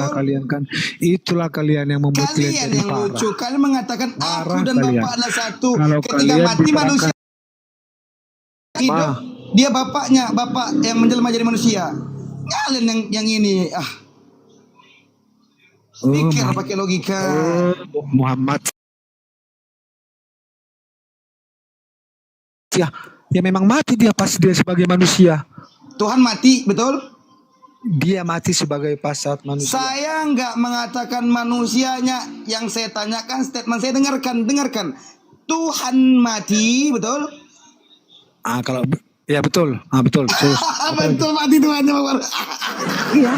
kalian kan. Itulah kalian yang membuat Kalian yang parah. lucu. Kalian mengatakan aku Parah dan kalian. Bapak adalah satu. Kalau Ketika kalian mati manusia hidup, Ma. dia bapaknya, bapak yang menjelma jadi manusia. Kalian yang ini, pikir pakai logika. Muhammad. Ya memang mati dia pas dia sebagai manusia. Tuhan mati, betul? Dia mati sebagai pas saat manusia. Saya nggak mengatakan manusianya. Yang saya tanyakan statement saya, dengarkan. Tuhan mati, betul? Kalau ya betul. Betul. Betul mati Tuhannya, Bapak. Iya.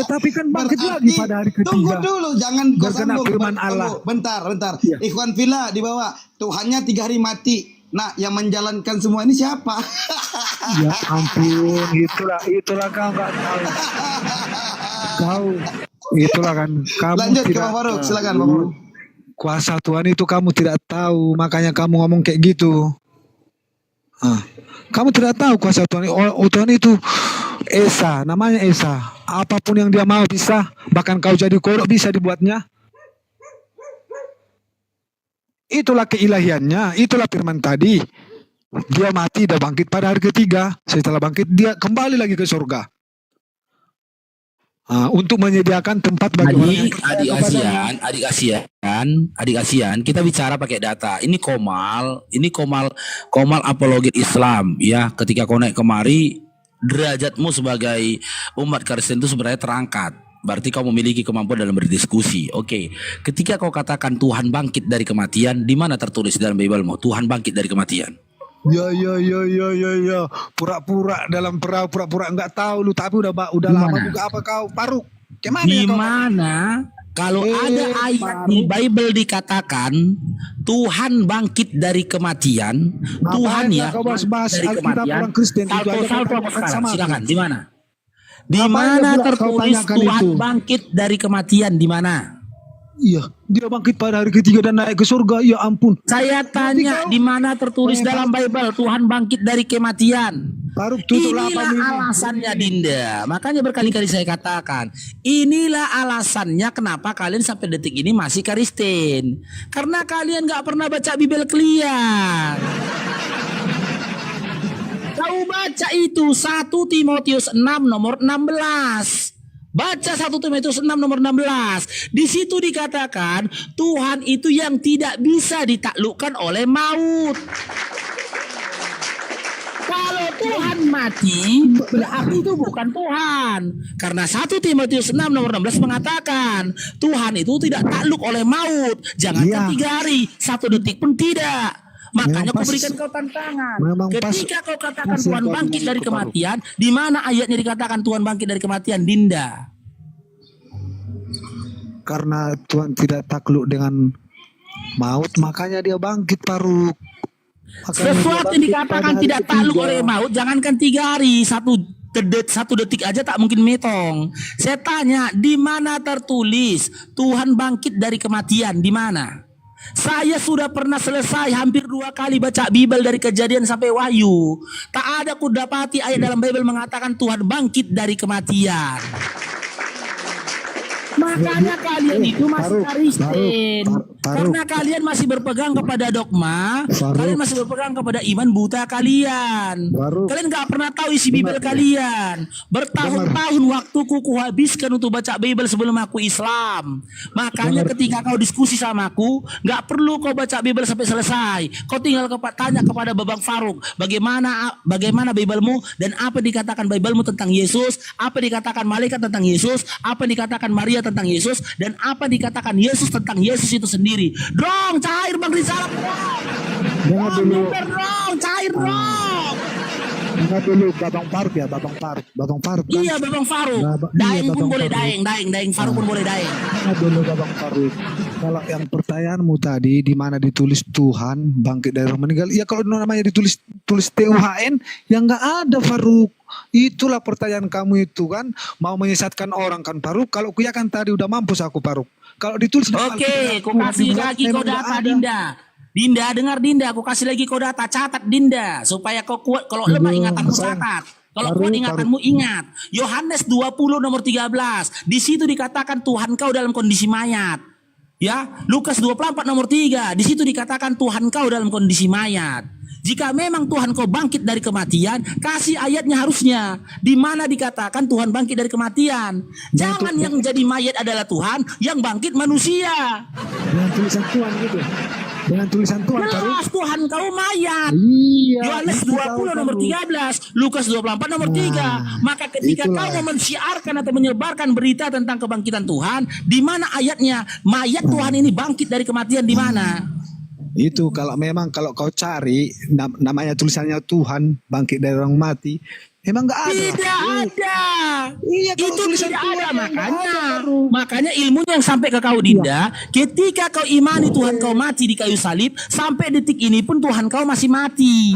Tapi kan bangkit lagi pada hari ketiga. Tunggu dulu, jangan kau Berkena sambung. firman Allah. Bentar. Ya. Ikhwan Fillah di bawah. Tuhannya 3 hari mati. Nah, yang menjalankan semua ini siapa? Ya ampun, itulah kau nggak tahu. Kau itulah kan kamu Lanjut ke tidak Pak Faruk, silakan Pak tahu. Faruk. Kuasa Tuhan itu kamu tidak tahu, makanya kamu ngomong kayak gitu. Kamu tidak tahu kuasa Tuhan. Tuhan itu Esa, namanya Esa. Apapun yang dia mau bisa, bahkan kau jadi kodok bisa dibuatnya. Itulah keilahiannya, itulah firman tadi. Dia mati dan bangkit pada hari ketiga. Setelah bangkit dia kembali lagi ke surga. Untuk menyediakan tempat bagi orang yang adik ASEAN, kita bicara pakai data. Ini Komal apologet Islam ya. Ketika kau naik kemari, derajatmu sebagai umat Kristen itu sebenarnya terangkat. Berarti kau memiliki kemampuan dalam berdiskusi. Oke. Ketika kau katakan Tuhan bangkit dari kematian, di mana tertulis dalam Biblemu Tuhan bangkit dari kematian? Ya. Pura-pura dalam perahu, pura-pura enggak tahu lu, tapi udah lama juga apa kau Faruk? Di mana kalau ada ayat di Bible dikatakan Tuhan bangkit dari kematian, Tuhan ya dari kematian. Salto sekarang, silakan. Di mana? Di mana tertulis Tuhan bangkit dari kematian? Di mana? Iya, dia bangkit pada hari ketiga dan naik ke surga. Ya ampun. Saya tanya, di mana tertulis dalam Bible Tuhan bangkit dari kematian? Inilah alasannya Dinda. Makanya berkali-kali saya katakan, inilah alasannya kenapa kalian sampai detik ini masih Kristen. Karena kalian gak pernah baca Bible kalian. Kau baca itu 1 Timotius 6 nomor 16. Baca 1 Timotius 6 nomor 16. Di situ dikatakan Tuhan itu yang tidak bisa ditaklukkan oleh maut. Kalau Tuhan mati, berarti itu bukan Tuhan. Karena 1 Timotius 6 nomor 16 mengatakan Tuhan itu tidak takluk oleh maut. Jangankan 3 hari, 1 detik pun tidak. Makanya aku berikan kau tantangan. Ketika kau katakan Tuhan bangkit dari kematian, di mana ayatnya dikatakan Tuhan bangkit dari kematian, Dinda? Karena Tuhan tidak takluk dengan maut, makanya dia bangkit, Faruk. Sesuatu yang dikatakan tidak takluk oleh maut, jangankan 3 hari, 1 detik aja tak mungkin metong. Saya tanya, di mana tertulis Tuhan bangkit dari kematian? Di mana? Saya sudah pernah selesai hampir 2 kali baca Bible dari Kejadian sampai Wahyu. Tak ada ku dapati ayat dalam Bible mengatakan Tuhan bangkit dari kematian. Makanya kalian itu masih Kristen. Karena kalian masih berpegang kepada dogma. Kalian masih berpegang kepada iman buta kalian. Kalian gak pernah tahu isi Bible kalian. Bertahun-tahun waktuku kuhabiskan untuk baca Bible sebelum aku Islam. Makanya ketika kau diskusi sama aku, gak perlu kau baca Bible sampai selesai. Kau tinggal tanya kepada Babang Faruk, bagaimana Biblemu dan apa dikatakan Biblemu tentang Yesus, apa dikatakan malaikat tentang Yesus, apa dikatakan Maria tentang Yesus, dan apa dikatakan Yesus tentang Yesus itu sendiri. Dong, cair Bang Rizal. Cair dong. Dengar dulu Babang Faruk ya, Babang Faruk. Iya, Babang Faruk. Daeng pun boleh daeng Faruk pun boleh daeng. Dengar dulu Babang Faruk. Kalau yang pertanyaanmu tadi di mana ditulis Tuhan bangkit dari orang meninggal, ya kalau namanya ditulis TUHN, ya nggak ada, Faruk. Itulah pertanyaan kamu itu kan, mau menyesatkan orang kan, Faruk. Kalau aku ya kan tadi udah mampus aku, Faruk. Kalau ditulis Oke, aku kasih lagi kau data, Dinda. Dinda, dengar Dinda, aku kasih lagi kau data, catat Dinda supaya kau kuat kalau lemah ingatanmu catat. Kalau kuat ingatanmu, ingat Yohanes 20 nomor 13. Di situ dikatakan Tuhan kau dalam kondisi mayat. Ya, Lukas 24 nomor 3. Di situ dikatakan Tuhan kau dalam kondisi mayat. Jika memang Tuhan kau bangkit dari kematian, kasih ayatnya harusnya. Di mana dikatakan Tuhan bangkit dari kematian. Jangan yang jadi mayat adalah Tuhan, yang bangkit manusia. Dengan tulisan Tuhan gitu. Dengan tulisan Tuhan. Jelas Tuhan kau mayat. Iya. Yohanes 20 nomor 13, Lukas 24 nomor 3. Maka ketika kau mau mensiarkan atau menyebarkan berita tentang kebangkitan Tuhan, di mana ayatnya mayat Tuhan ini bangkit dari kematian, di mana? Itu kalau kau cari namanya tulisannya Tuhan bangkit dari orang mati, emang nggak ada. Tidak ada. Iya, kalau Itu tulisan tidak Tuhan ada, yang makanya ilmunya yang sampai ke kau Dinda, ketika kau imani Tuhan kau mati di kayu salib, sampai detik ini pun Tuhan kau masih mati.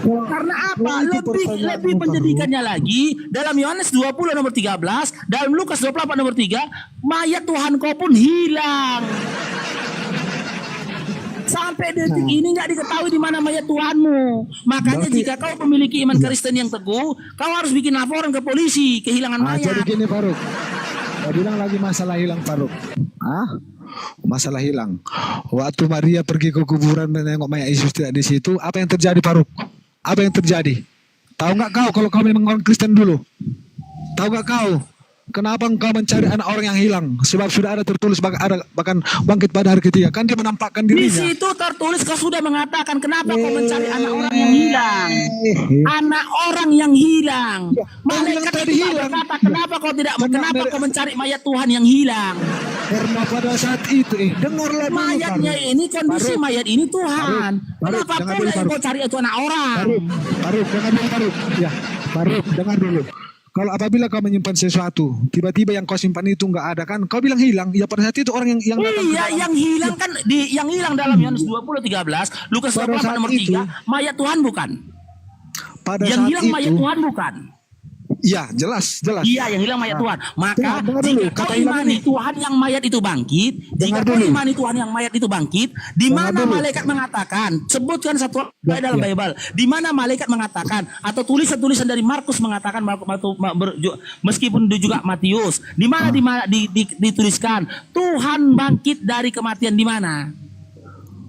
Karena apa? Lebih menjadikannya lagi dalam Yohanes 20 nomor 13, dalam Lukas 24 nomor 3, mayat Tuhan kau pun hilang. Sampai detik ini nggak diketahui di mana mayat Tuhanmu. Makanya jika kau memiliki iman Kristen yang teguh, kau harus bikin laporan ke polisi kehilangan mayat. Jadi gini Faruk, kau bilang lagi masalah hilang Faruk. Masalah hilang. Waktu Maria pergi ke kuburan menengok mayat Yesus tidak di situ, apa yang terjadi Faruk? Apa yang terjadi? Tahu nggak kau kalau kau memang orang Kristen dulu? Tahu nggak kau? Kenapa engkau mencari anak orang yang hilang? Sebab sudah ada tertulis bahkan bangkit pada hari ketiga. Kan dia menampakkan Di dirinya. situ tertulis kau sudah mengatakan kenapa kau mencari anak orang yang hilang. Anak orang yang hilang. Malaikat tadi itu hilang. berkata kenapa kau mencari mayat Tuhan yang hilang. Karena pada saat itu, dengarlah dulu. Mayatnya Faruk. ini kondisi Faruk. mayat ini Tuhan. Faruk, Kenapa dengar pula dulu, yang kau cari itu anak orang? Faruk, dengar dulu Faruk. Ya, Faruk, dengar dulu. Kalau apabila kau menyimpan sesuatu, tiba-tiba yang kau simpan itu nggak ada kan? Kau bilang hilang. Ya pada saat itu orang yang datang ke Iya, dalam- yang hilang kan yang hilang dalam Yohanes 20 13, Lukas Pada 24 saat nomor itu, 3, mayat Tuhan bukan. pada Yang saat hilang itu, mayat Tuhan bukan. iya jelas. Iya, yang hilang mayat Tuhan. Maka dengar dulu, jika kata kau hilang imani ini. Tuhan yang mayat itu bangkit, jika Dengar kau dulu. imani Tuhan yang mayat itu bangkit, di Dengar mana dulu. malaikat mengatakan, sebutkan satu ayat dalam Ya. Bible, di mana malaikat mengatakan atau tulisan-tulisan dari Markus mengatakan meskipun juga Matius, di mana dituliskan Tuhan bangkit dari kematian di mana?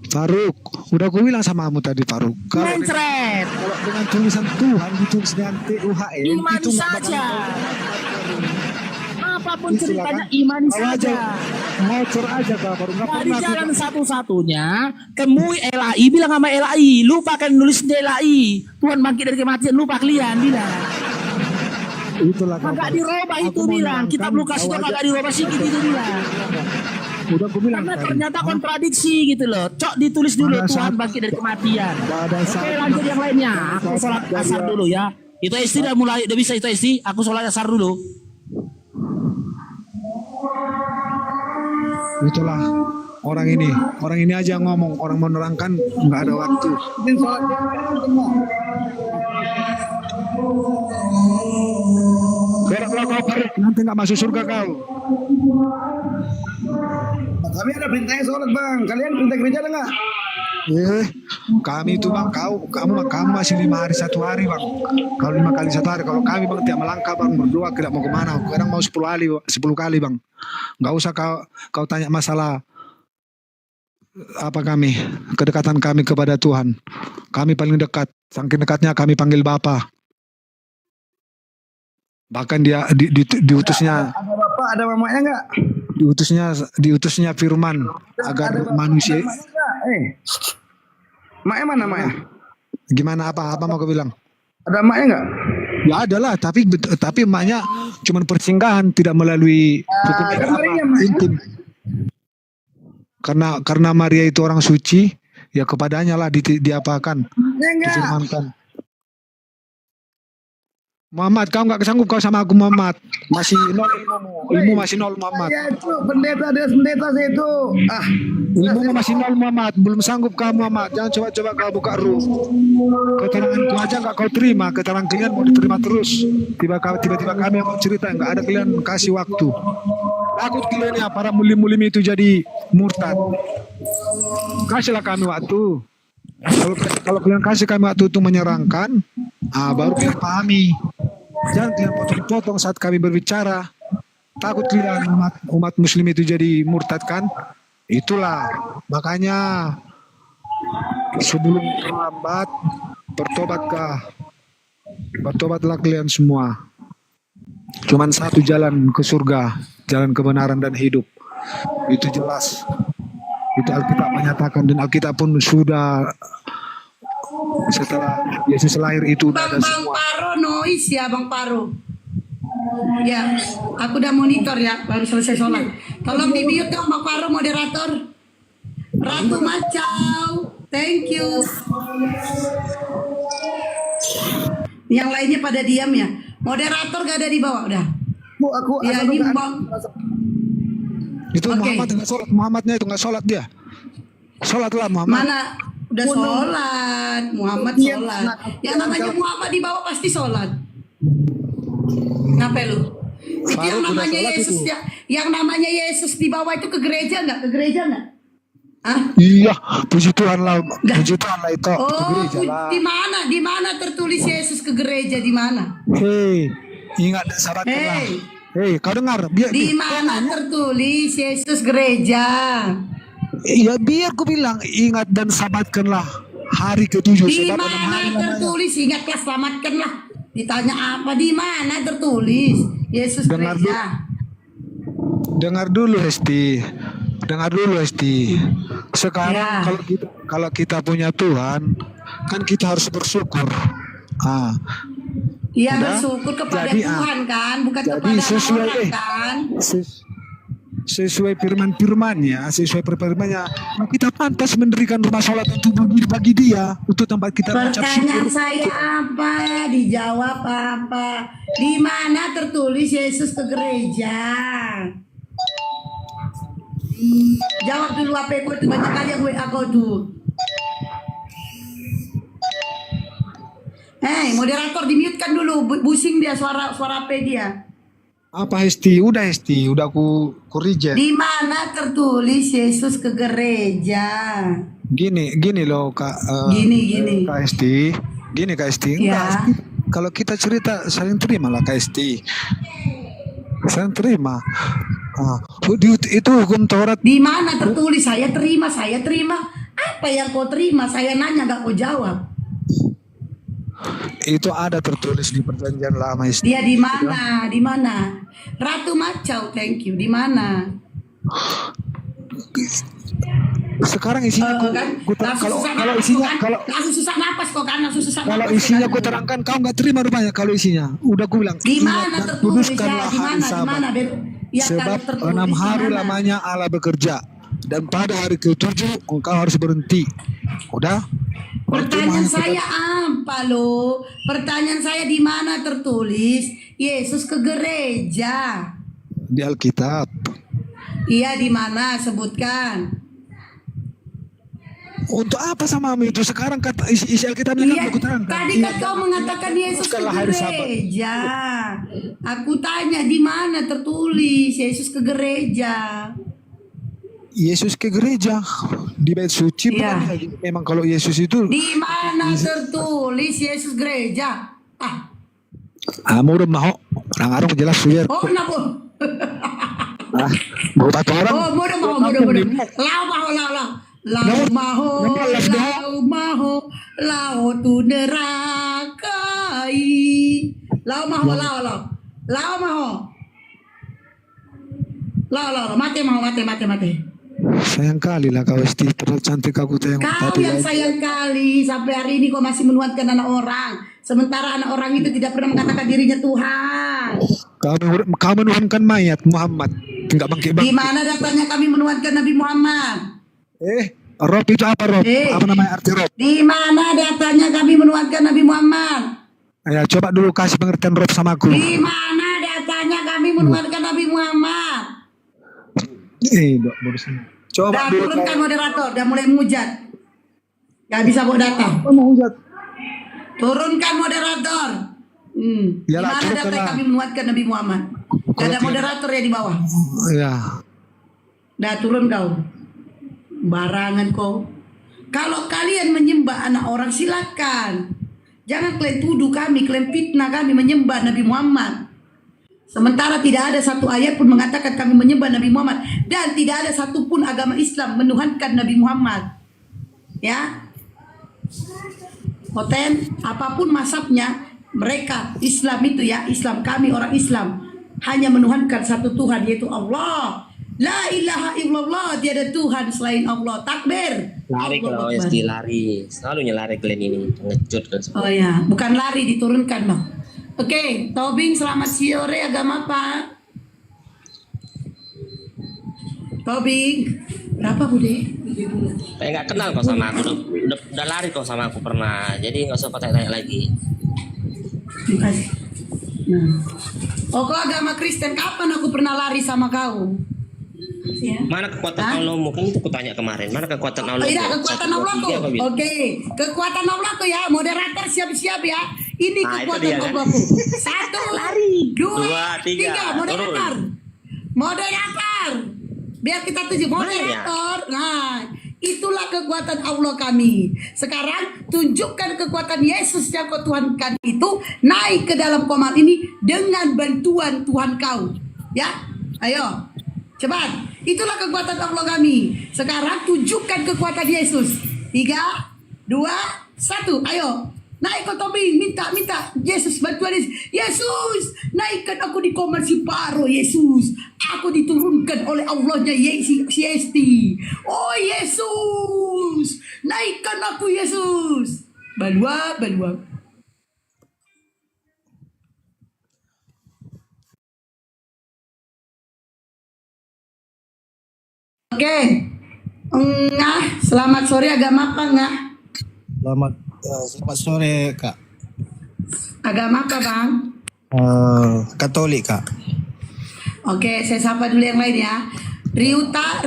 Faruk, udah aku bilang sama kamu tadi Faruk. Mencret. Kalau dengan tulisan Tuhan ditulis dengan TUHN Imani itu nggak bakal saja. Apapun Itulah ceritanya kan. imani Kau saja. ngocor aja kau Faruk. Nggak Dari pernah jalan aku- satu-satunya, temui LAI, bilang sama LAI, lupakan nulis di LAI. Tuhan bangkit dari kematian, lupa kalian, bilang. Itulah kau, Kagak Faruk. dirubah Aku itu mau bilang. nerangkan, Kitab Lukas itu kau kagak aja- dirubah sedikit itu bilang. Udah aku bilang Karena tadi. ternyata kontradiksi gitu loh. Cok ditulis dulu Pada Tuhan saat- bangkit dari kematian. Pada Oke saat- lanjut yang lainnya. Aku pada sholat saat asar dia- dulu ya. Itu istri udah mulai, udah bisa itu istri. Aku sholat asar dulu. Itulah orang ini aja ngomong, orang menerangkan nggak ada waktu. Beraklah kau Faruk, nanti nggak masuk surga kau. Kami ada perintahnya sholat bang. Kalian perintah gereja ada nggak? Kami itu bang, kamu masih 5 hari 1 hari bang. Kalau 5 kali 1 hari, kalau kami bang tiap melangkah bang berdoa tidak mau kemana. Kadang mau 10 kali bang. Nggak usah kau tanya masalah apa kami, kedekatan kami kepada Tuhan. Kami paling dekat, saking dekatnya kami panggil Bapa. Bahkan dia diutusnya Ada bapak, ada mamanya nggak? diutusnya firman agar manusia. Ada maknya nggak? Maknya mana maknya? Gimana apa mau kau bilang? Ada maknya nggak? Ya adalah, tapi emaknya cuma persinggahan, tidak melalui hukum kan Maria, emaknya. intim. Karena Maria itu orang suci, ya kepadanya lah diapakan, Ya enggak. difirmankan. Muhammad, kau nggak kesanggup kau sama aku Muhammad, masih nol ilmu masih nol Muhammad, Saya itu pendeta, dia pendeta saya itu. ilmu masih nol Muhammad, belum sanggup kau Muhammad, jangan coba-coba kau buka ruh. Keteranganku aja nggak kau terima, keterangan kalian mau diterima terus. Tiba-tiba kami yang mau cerita, nggak ada kalian kasih waktu. Takut kalian ya para mulim-mulim itu jadi murtad. Kasihlah kami waktu. Kalau kalian kasih kami waktu itu menyerangkan, baru kalian pahami. Jangan kalian potong-potong saat kami berbicara. Takut kalian umat muslim itu jadi murtad kan? Itulah makanya sebelum terlambat bertobatlah kalian semua. Cuman satu jalan ke surga, jalan kebenaran dan hidup. Itu jelas. Itu Alkitab menyatakan, dan Alkitab pun sudah setelah Yesus lahir itu udah ada Bang semua. Paro noise ya Bang Paro. Ya, aku udah monitor ya, baru selesai sholat. Tolong di mute dong Bang Paro, moderator. Ratu Macau, thank you. Yang lainnya pada diam ya. Moderator gak ada di bawah udah. Ya ini Bang. Itu Oke. Muhammad nggak sholat, Muhammadnya itu nggak sholat dia. Sholatlah Muhammad. Mana udah sholat, Muhammad sholat. Yang namanya Muhammad di bawah pasti sholat. Kenapa lu? Itu yang Faruk udah namanya sholat Yesus itu. ya, yang namanya Yesus di bawah itu ke gereja nggak? Ke gereja nggak? Ah? Iya, puji Tuhan lah itu. Ke Oh, gereja lah. di mana tertulis Yesus ke gereja di mana? Hei, ingat dan sabatkanlah. Hei. Hei, kau dengar? Di mana tertulis Yesus gereja? Iya, biar ku bilang ingat dan sabatkanlah hari ke-7 Di sebab 6 mana hari lamanya. tertulis? Ingatlah, selamatkanlah. Ditanya apa? Di mana tertulis Yesus Dengar gereja? Dengar dulu Hesti. Sekarang Ya. kalau kita punya Tuhan, kan kita harus bersyukur. Iya, Udah? bersyukur kepada Jadi, Tuhan kan, bukan jadi kepada sesuai orang deh. kan. Sesuai firman-firmannya, kita pantas mendirikan rumah sholat untuk bagi dia, untuk tempat kita mengucap Pertanyaan syukur. saya apa? Dijawab apa? Di mana tertulis Yesus ke gereja? Jawab dulu apa itu, banyak kali yang WA kau tuh. Hei, moderator di-mute-kan dulu, busing dia suara apa dia. Apa Hesti? Udah aku reject. Di mana tertulis Yesus ke gereja? Gini loh Kak. Gini. Kak Hesti. Gini Kak Hesti. Ya. Enggak, kalau kita cerita saling terima lah Kak Hesti. Saling terima. Itu hukum Taurat. Di mana tertulis? Saya terima. Apa yang kau terima? Saya nanya gak kau jawab. Itu ada tertulis di perjanjian lama Hesti. Dia di mana? Di mana? Ratu Macau, thank you. Di mana? Sekarang isinya langsung susah napas kok kan, kalau isinya ku terangkan kau nggak terima rupanya kalau isinya. Udah ku bilang. Di mana ingat dan tertulis ya? kuduskanlah Di hari mana? Di Sabat. mana? Ya, Sebab kalau tertulis 6 di hari mana? lamanya Allah bekerja, dan pada hari ke-7 engkau harus berhenti. Udah? Pertanyaan Percuma saya apa lo? Pertanyaan saya di mana tertulis Yesus ke gereja? di Alkitab. Iya, di mana? Sebutkan. Untuk apa sama itu? Sekarang kata isi Alkitabnya kan Iya, aku terangkan. tadi kan kau mengatakan Yesus ke Kuduskanlah hari Sabat. gereja. Aku tanya di mana tertulis Yesus ke gereja? Yesus ke gereja di bait suci. Iya. Bukan? Memang kalau Yesus itu Di mana tertulis Yesus gereja? murah mau orang jelas suyer. Oh, nabo. Mau kata orang. Oh, mudah. Lau tu nerakai. Lau mati. Sayang kali lah kau Esti, terlalu cantik aku tengok. Kau yang sayang kali sampai hari ini kau masih menuatkan anak orang, sementara anak orang itu tidak pernah mengatakan dirinya Tuhan. Kau menuhankan mayat Muhammad, tidak bangkit. Di mana datanya kami menuatkan Nabi Muhammad? Rob itu apa Rob? Apa namanya arti Rob? Di mana datanya kami menuatkan Nabi Muhammad? Ya coba dulu kasih pengertian Rob sama aku. Di mana datanya kami menuatkan Nabi Muhammad? Coba Dah dulu. turunkan moderator, dah mulai mujat. Gak bisa bawa data. Mau hujat. Turunkan moderator. Di Yalah, mana turunkan data lah. kami menuatkan Nabi Muhammad? Gak ada Kalau moderator ya di bawah. Ya. Dah turun kau. Barangan kau. Kalau kalian menyembah anak orang silakan. Jangan kalian tuduh kami, kalian fitnah kami menyembah Nabi Muhammad. Sementara tidak ada satu ayat pun mengatakan kami menyembah Nabi Muhammad. Dan tidak ada satupun agama Islam menuhankan Nabi Muhammad. Ya. Oten, apapun mazhabnya, mereka Islam itu ya, Islam kami orang Islam hanya menuhankan satu Tuhan, yaitu Allah. La ilaha illallah, tiada Tuhan selain Allah. Takbir. Lari kalau Akbar. SD lari, selalu nyelari kalian ini ngecut kan. Oh ya, bukan lari, diturunkan bang. Oke, Tobing selamat sore, agama apa? Tobing, berapa Bude? Nggak kenal kok sama aku, udah lari kok sama aku pernah, jadi nggak usah tanya lagi. Makasih. Nah. Oh kau agama Kristen, kapan aku pernah lari sama kau? Ya. Mana kekuatan Hah? Allah? Mungkin itu kutanya kemarin. Mana kekuatan Allah? Oh, iya, kekuatan Allah tuh. Oke, kekuatan Allah tuh ya. Moderator siap-siap ya. Ini Nah, itu kekuatan dia, kan? Allah tuh. 1, lari. 2, 3. Moderator. Moderator. Biar kita tuju. Moderator. Nah, itulah kekuatan Allah kami. Sekarang tunjukkan kekuatan Yesus yang kau tuhankan itu naik ke dalam komat ini dengan bantuan Tuhan kau. Ya, ayo. Cepat. Itulah kekuatan Allah kami. Sekarang tunjukkan kekuatan Yesus. 3, 2, 1. Ayo. Naik kau Tobing. Minta. Yesus bantuan Yesus. Yesus. Naikkan aku di komer si Paro. Yesus. Aku diturunkan oleh Allahnya CST. Oh Yesus. Naikkan aku Yesus. Balua. Oke. Selamat sore, agama apa Ngah? Selamat sore Kak. Agama apa Bang? Katolik Kak. Oke, saya sapa dulu yang lain ya. Riuta,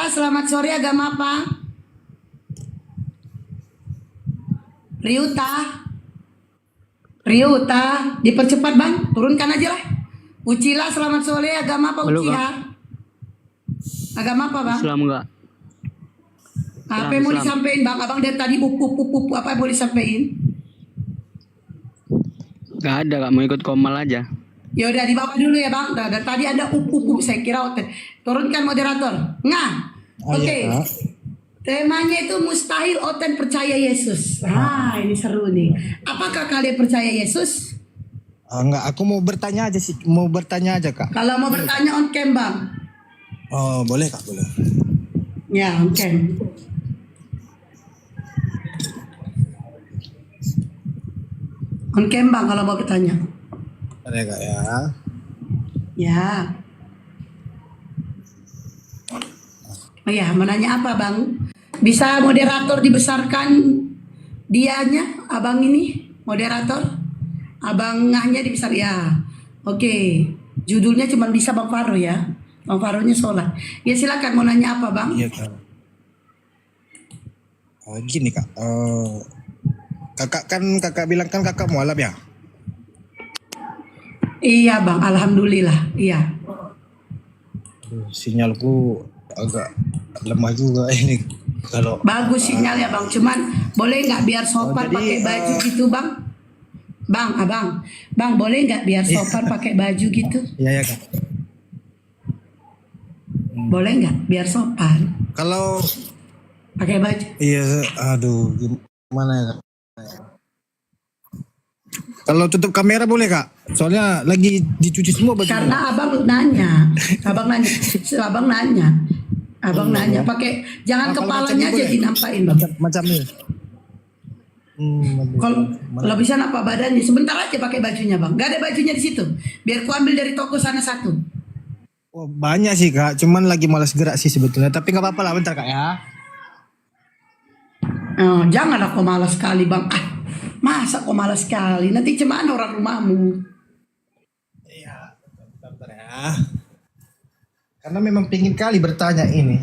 selamat sore, agama apa? Riuta, dipercepat Bang, turunkan aja lah. Ucila, selamat sore, agama apa Ucila? Agama apa Bang? Islam enggak? Apa yang mau disampaikan Bang? Abang dari tadi apa yang mau disampaikan? Enggak ada Kak, mau ikut komal aja. Ya udah di bawah dulu ya Bang. Dari tadi ada saya kira oten. Turunkan moderator. Ngah. Oke. Iya, Kak. Temanya itu mustahil Oten percaya Yesus. Ini seru nih. Apakah kalian percaya Yesus? Enggak, aku mau bertanya aja Kak. Kalau mau bertanya on cam Bang. Oh, boleh Kak, boleh. Ya, on cam. On cam Bang kalau mau bertanya. Boleh Kak ya. Ya. Oh ya, mau nanya apa Bang? Bisa moderator dibesarkan dianya, abang ini, moderator? Abang ngahnya dibesar ya. Oke, judulnya cuma bisa Bang Faro ya. Bang Faronya sholat. Ya silakan mau nanya apa Bang? Iya Kak. Gini Kak. Kakak bilang kan kakak mualaf ya? Iya Bang, alhamdulillah. Iya. Sinyalku agak lemah juga ini. Kalau Bagus sinyal ya Bang. Cuman boleh nggak biar sopan jadi, pakai baju gitu Bang? Abang, boleh nggak biar sopan pakai baju gitu? Iya ya Kak. Boleh nggak biar sopan Kalau pakai baju? iya, aduh, gimana ya Kak? Kalau tutup kamera boleh Kak? Soalnya lagi dicuci semua baju. Karena abang nanya, abang nanya, pakai jangan Nah, kalau kepalanya macam ini aja boleh? dinampain Bang. Macam ini. Kalau bisa napa badannya, sebentar aja pakai bajunya Bang. Gak ada bajunya di situ. Biar ku ambil dari toko sana satu. Oh, banyak sih Kak, cuman lagi malas gerak sih sebetulnya. Tapi nggak apa-apa lah, bentar Kak ya. Oh, janganlah kau malas sekali Bang. Masa kau malas sekali? Nanti cemana orang rumahmu? Iya, bentar ya. Karena memang pingin kali bertanya ini.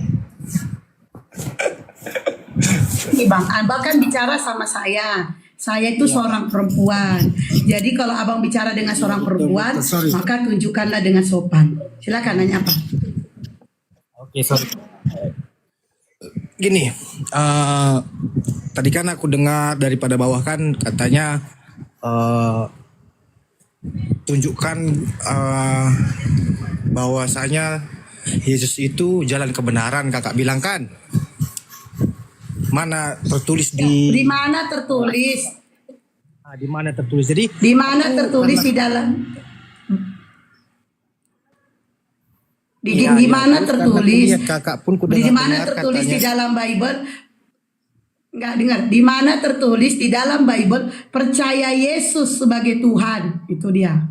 Nih Bang, abang kan bicara sama saya. Saya itu seorang perempuan. Jadi kalau abang bicara dengan seorang perempuan, sorry. maka tunjukkanlah dengan sopan. Silakan nanya apa? Oke, sorry. gini, tadi kan aku dengar daripada bawah kan katanya tunjukkan bahwasanya Yesus itu jalan kebenaran, kakak bilang kan? Mana tertulis Di mana tertulis? di mana tertulis? Jadi Di mana tertulis di dalam? Di mana tertulis? Kakak pun Di mana tertulis di dalam Bible? Enggak dengar. Di mana tertulis di dalam Bible percaya Yesus sebagai Tuhan? Itu dia.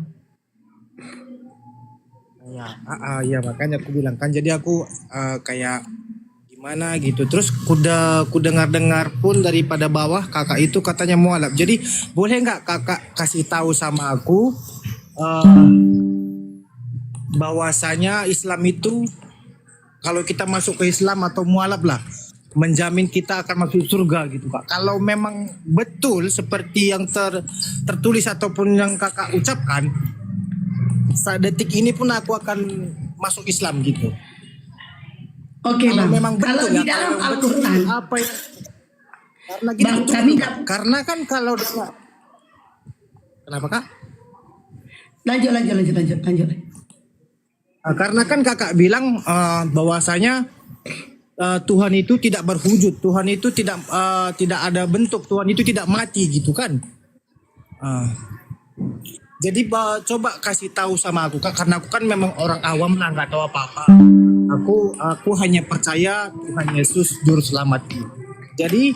Ya makanya aku bilang kan. Jadi aku kayak gimana gitu. Terus ku dengar pun daripada bawah kakak itu katanya mualaf. Jadi boleh nggak kakak kasih tahu sama aku bahwasanya Islam itu kalau kita masuk ke Islam atau mualaf lah menjamin kita akan masuk surga gitu kak. Kalau memang betul seperti yang tertulis ataupun yang kakak ucapkan, saat detik ini pun aku akan masuk Islam gitu. Oke Kalau bang. memang Kalau betul di ya, dalam kalau Al-Quran, betul apa yang karena gitu, Bang, betul, kami Kak. Karena kan kalau kenapa kak? lanjut. Karena kan kakak bilang bahwasanya Tuhan itu tidak berwujud, Tuhan itu tidak ada bentuk, Tuhan itu tidak mati gitu kan? Jadi coba kasih tahu sama aku kak, karena aku kan memang orang awam lah, nggak tahu apa-apa. Aku hanya percaya Tuhan Yesus juru selamat. Jadi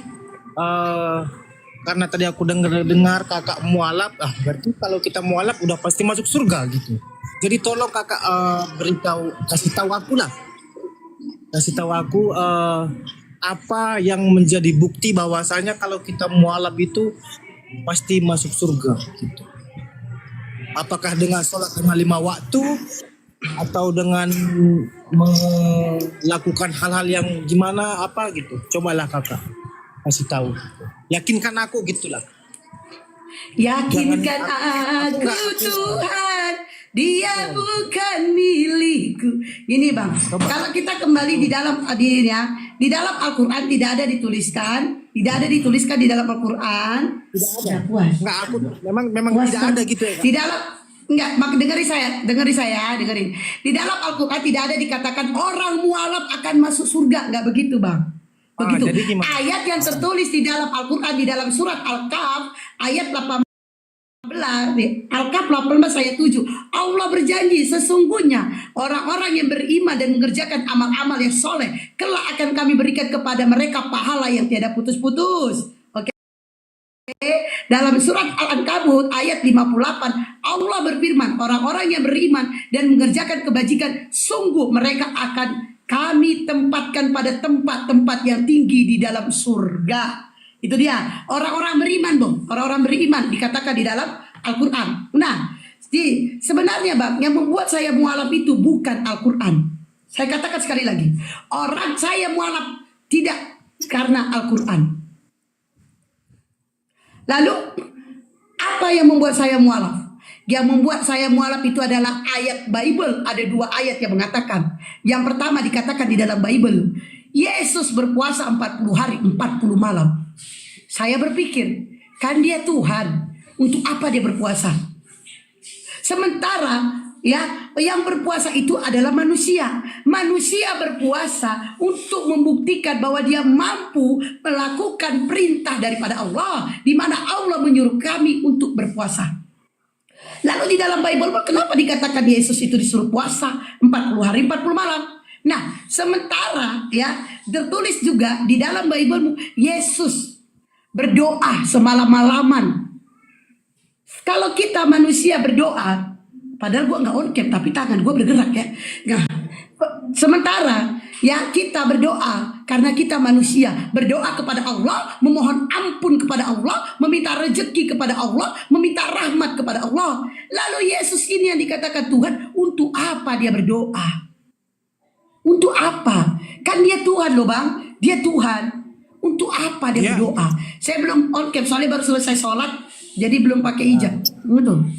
karena tadi aku dengar kakak mualaf, berarti kalau kita mualaf udah pasti masuk surga gitu. Jadi tolong kakak kasih tahu aku lah. Kasih tahu aku apa yang menjadi bukti bahwasanya kalau kita mualaf itu pasti masuk surga gitu. Apakah dengan sholat 5 waktu atau dengan melakukan hal-hal yang gimana apa gitu. Cobalah kakak kasih tahu. Yakinkan aku gitulah. yakinkan aku Tuhan, Dia bukan milikku. Gini bang, kalau kita kembali di dalam di dalam Al-Quran tidak ada dituliskan di dalam Al-Quran. Tidak ada. Puas. Enggak, aku memang Puas, tidak Bang. ada gitu ya kak. Di dalam enggak, dengerin saya. Di dalam Al-Quran tidak ada dikatakan orang mualaf akan masuk surga, enggak begitu bang. Begitu. Jadi gimana? Ayat yang tertulis di dalam Al-Quran di dalam surat Al-Kahf ayat 18 Al-Kahf 18 ayat 7 Allah berjanji sesungguhnya orang-orang yang beriman dan mengerjakan amal-amal yang soleh kelak akan kami berikan kepada mereka pahala yang tiada putus-putus. Oke. Dalam surat Al-Ankabut ayat 58 Allah berfirman orang-orang yang beriman dan mengerjakan kebajikan sungguh mereka akan kami tempatkan pada tempat-tempat yang tinggi di dalam surga. Itu dia orang-orang beriman bang. Orang-orang beriman dikatakan di dalam Al-Quran. Nah, sebenarnya bang, yang membuat saya mualaf itu bukan Al-Quran. Saya katakan sekali lagi, orang saya mualaf tidak karena Al-Quran. Lalu apa yang membuat saya mualaf? Yang membuat saya mualaf itu adalah ayat Bible. Ada 2 ayat yang mengatakan. Yang pertama dikatakan di dalam Bible, Yesus berpuasa 40 hari 40 malam. Saya berpikir, kan dia Tuhan, untuk apa dia berpuasa? Sementara ya, yang berpuasa itu adalah manusia. Manusia berpuasa untuk membuktikan bahwa dia mampu melakukan perintah daripada Allah, di mana Allah menyuruh kami untuk berpuasa. Lalu di dalam Bible kenapa dikatakan Yesus itu disuruh puasa 40 hari 40 malam? Nah, sementara ya tertulis juga di dalam Bible Yesus berdoa semalam-malaman. Kalau kita manusia berdoa, padahal gue nggak on cam tapi tangan gue bergerak ya. Nah, sementara ya kita berdoa karena kita manusia, berdoa kepada Allah, memohon ampun kepada Allah, meminta rezeki kepada Allah, meminta rahmat kepada Allah. Lalu Yesus ini yang dikatakan Tuhan, untuk apa dia berdoa? Untuk apa? Kan dia Tuhan loh bang, dia Tuhan. Untuk apa dia berdoa? Saya belum on cam soalnya baru selesai sholat, jadi belum pakai hijab. Betul.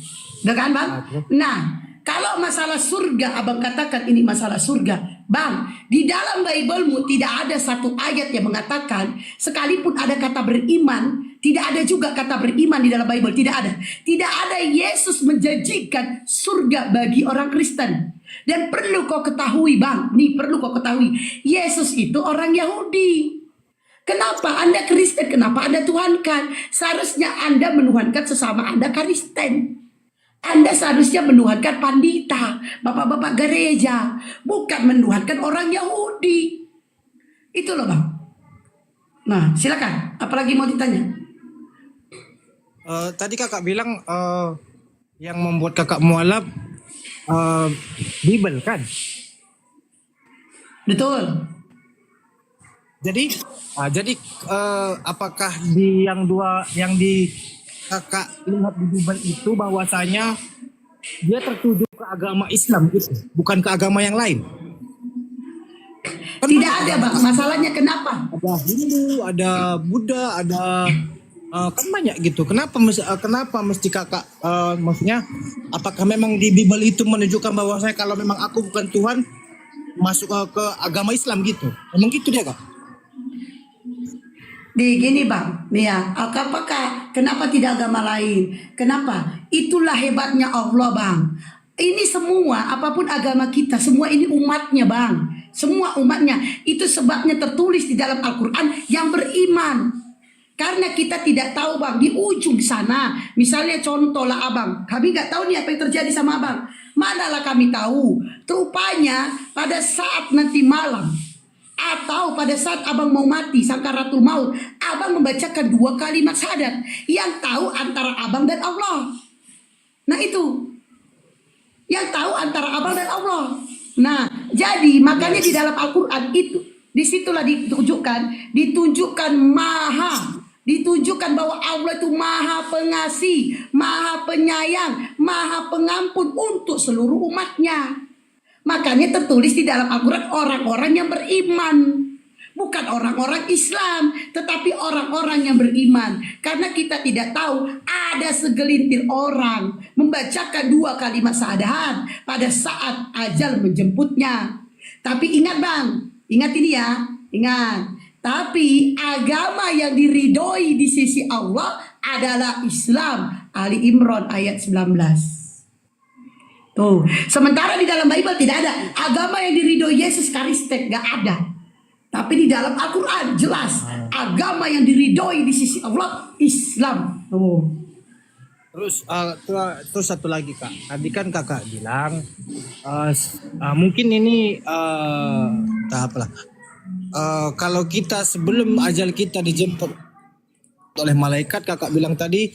Udah kan bang? Nah, kalau masalah surga, abang katakan ini masalah surga, Bang, di dalam Biblemu tidak ada satu ayat yang mengatakan sekalipun ada kata beriman, tidak ada juga kata beriman di dalam Bible, tidak ada. Tidak ada Yesus menjanjikan surga bagi orang Kristen. Dan perlu kau ketahui bang, nih perlu kau ketahui, Yesus itu orang Yahudi. Kenapa Anda Kristen? Kenapa Anda Tuhankan? Seharusnya Anda menuhankan sesama Anda Kristen. Anda seharusnya menuhankan pandita, bapak-bapak gereja, bukan menuhankan orang Yahudi. Itu loh bang. Nah silakan, apalagi mau ditanya? Tadi kakak bilang yang membuat kakak mualaf Bible kan? Betul. Jadi apakah di yang di kakak lihat di Bible itu bahwasanya dia tertuju ke agama Islam gitu, bukan ke agama yang lain? Kan Tidak ada bang, masalahnya kenapa? ada Hindu, ada Buddha, ada kan banyak gitu. Kenapa mesti kakak maksudnya apakah memang di Bible itu menunjukkan bahwa saya kalau memang aku bukan Tuhan masuk ke agama Islam gitu? Memang gitu dia kak? Di gini bang, nih ya, apakah kenapa tidak agama lain? Kenapa? Itulah hebatnya Allah bang. Ini semua apapun agama kita, semua ini umatnya bang. Semua umatnya. Itu sebabnya tertulis di dalam Al-Quran yang beriman. Karena kita tidak tahu bang, di ujung sana, misalnya contoh lah abang, kami nggak tahu nih apa yang terjadi sama abang. Manalah kami tahu? Rupanya pada saat nanti malam atau pada saat abang mau mati sakaratul maut, abang membacakan 2 kalimat syahadat yang tahu antara abang dan Allah. Nah itu yang tahu antara abang dan Allah. Nah jadi makanya di dalam Al-Quran itu disitulah ditunjukkan maha, ditunjukkan bahwa Allah itu maha pengasih, maha penyayang, maha pengampun untuk seluruh umatnya. Makanya tertulis di dalam Al-Quran orang-orang yang beriman. Bukan orang-orang Islam, tetapi orang-orang yang beriman. Karena kita tidak tahu ada segelintir orang membacakan 2 kalimat syahadat pada saat ajal menjemputnya. Tapi ingat bang, ingat ini ya, ingat. Tapi agama yang diridhoi di sisi Allah adalah Islam. Ali Imran ayat 19. Tuh, sementara di dalam Bible tidak ada agama yang diridhoi Yesus Kristus, gak ada. Tapi di dalam Al-Quran jelas agama yang diridhoi di sisi Allah Islam. Tuh. Terus satu lagi kak, tadi kan kakak bilang mungkin ini tahap lah. Kalau kita sebelum ajal kita dijemput oleh malaikat, kakak bilang tadi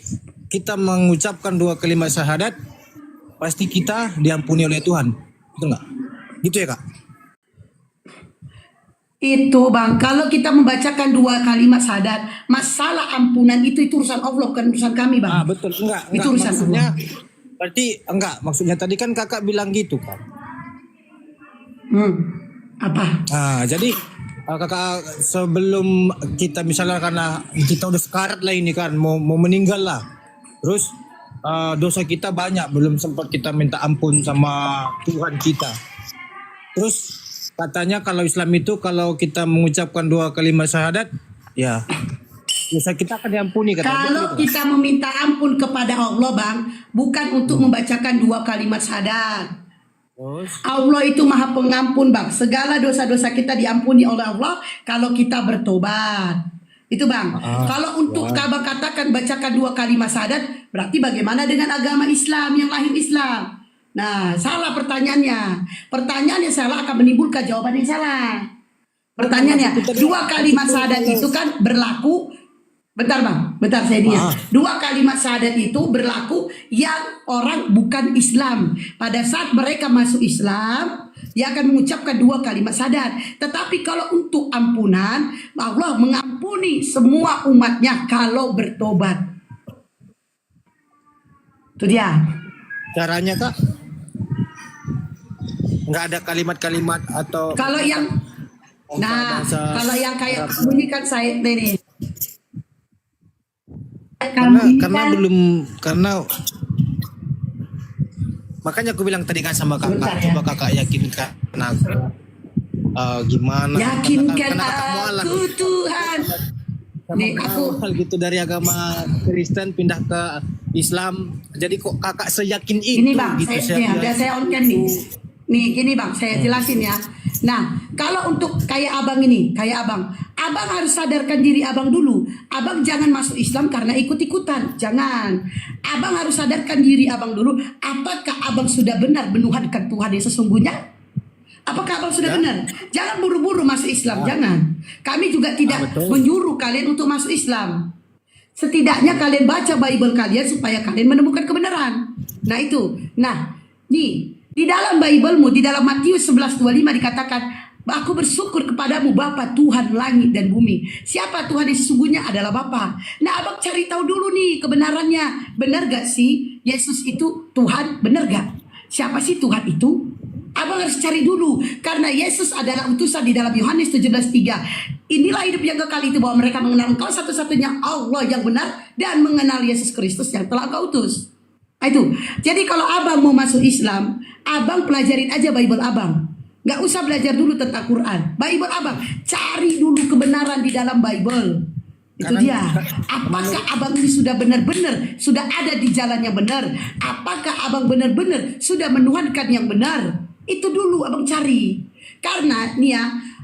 kita mengucapkan 2 kalimat syahadat, pasti kita diampuni oleh Tuhan, betul nggak? Gitu ya kak? Itu bang, kalau kita membacakan 2 kalimat syahadat, masalah ampunan itu urusan Allah, bukan urusan kami bang. Betul, enggak Itu urusan maksudnya Allah. berarti enggak, maksudnya tadi kan kakak bilang gitu kan? Apa? Jadi kakak sebelum kita misalnya karena kita udah sekarat lah ini kan, mau meninggal lah, terus dosa kita banyak, belum sempat kita minta ampun sama Tuhan kita. Terus katanya kalau Islam itu kalau kita mengucapkan 2 kalimat syahadat, ya dosa kita akan diampuni. Kalau kita meminta ampun kepada Allah bang, bukan untuk membacakan 2 kalimat syahadat. Allah itu maha pengampun bang. Segala dosa-dosa kita diampuni oleh Allah kalau kita bertobat. Itu bang. Kalau untuk abang katakan bacakan 2 kalimat syahadat, berarti bagaimana dengan agama Islam yang lahir Islam? Nah salah pertanyaannya. Pertanyaannya salah akan menimbulkan jawaban yang salah. Pertanyaannya 2 kalimat syahadat itu kan berlaku. Bentar bang, bentar saya dia. 2 kalimat syahadat itu berlaku yang orang bukan Islam. Pada saat mereka masuk Islam, dia akan mengucapkan 2 kalimat syahadat. Tetapi kalau untuk ampunan, Allah mengampuni semua umatnya kalau bertobat. Itu dia. Caranya kak? Nggak ada kalimat-kalimat atau Kalau yang kalau yang kayak bunyi kan saya ini. Karena makanya aku bilang tadi kan sama kakak, Bentar, ya. coba kakak yakinkan aku. gimana Yakinkan kakak mualaf aku Tuhan. Nih aku awal gitu dari agama Kristen pindah ke Islam. Jadi kok kakak seyakin itu ini bang, gitu saya on cam nih. Nih gini bang, saya jelasin ya. Nah, kalau untuk kayak abang ini, abang harus sadarkan diri abang dulu. Abang jangan masuk Islam karena ikut-ikutan, jangan. Abang harus sadarkan diri abang dulu. Apakah abang sudah benar menuhankan Tuhan yang sesungguhnya? Apakah abang sudah benar? Jangan buru-buru masuk Islam, jangan. Kami juga tidak menyuruh kalian untuk masuk Islam. Setidaknya kalian baca Bible kalian supaya kalian menemukan kebenaran. Nah itu. Nah, nih. Di dalam Bible-mu, di dalam Matius 11:25 dikatakan, aku bersyukur kepadamu Bapa Tuhan langit dan bumi. Siapa Tuhan yang sesungguhnya adalah Bapa. Nah abang cari tahu dulu nih kebenarannya. Benar gak sih Yesus itu Tuhan? Benar gak? Siapa sih Tuhan itu? Abang harus cari dulu. Karena Yesus adalah utusan di dalam Yohanes 17:3. Inilah hidup yang kekal itu, bahwa mereka mengenal Engkau satu-satunya Allah yang benar, dan mengenal Yesus Kristus yang telah Engkau utus. Itu. Jadi kalau abang mau masuk Islam, abang pelajarin aja Bible abang. Gak usah belajar dulu tentang Quran. Bible abang, cari dulu kebenaran di dalam Bible. Itu dia. Apakah abang ini sudah benar-benar sudah ada di jalan yang benar? Apakah abang benar-benar sudah menuhankan yang benar? Itu dulu abang cari. Karena nih ya,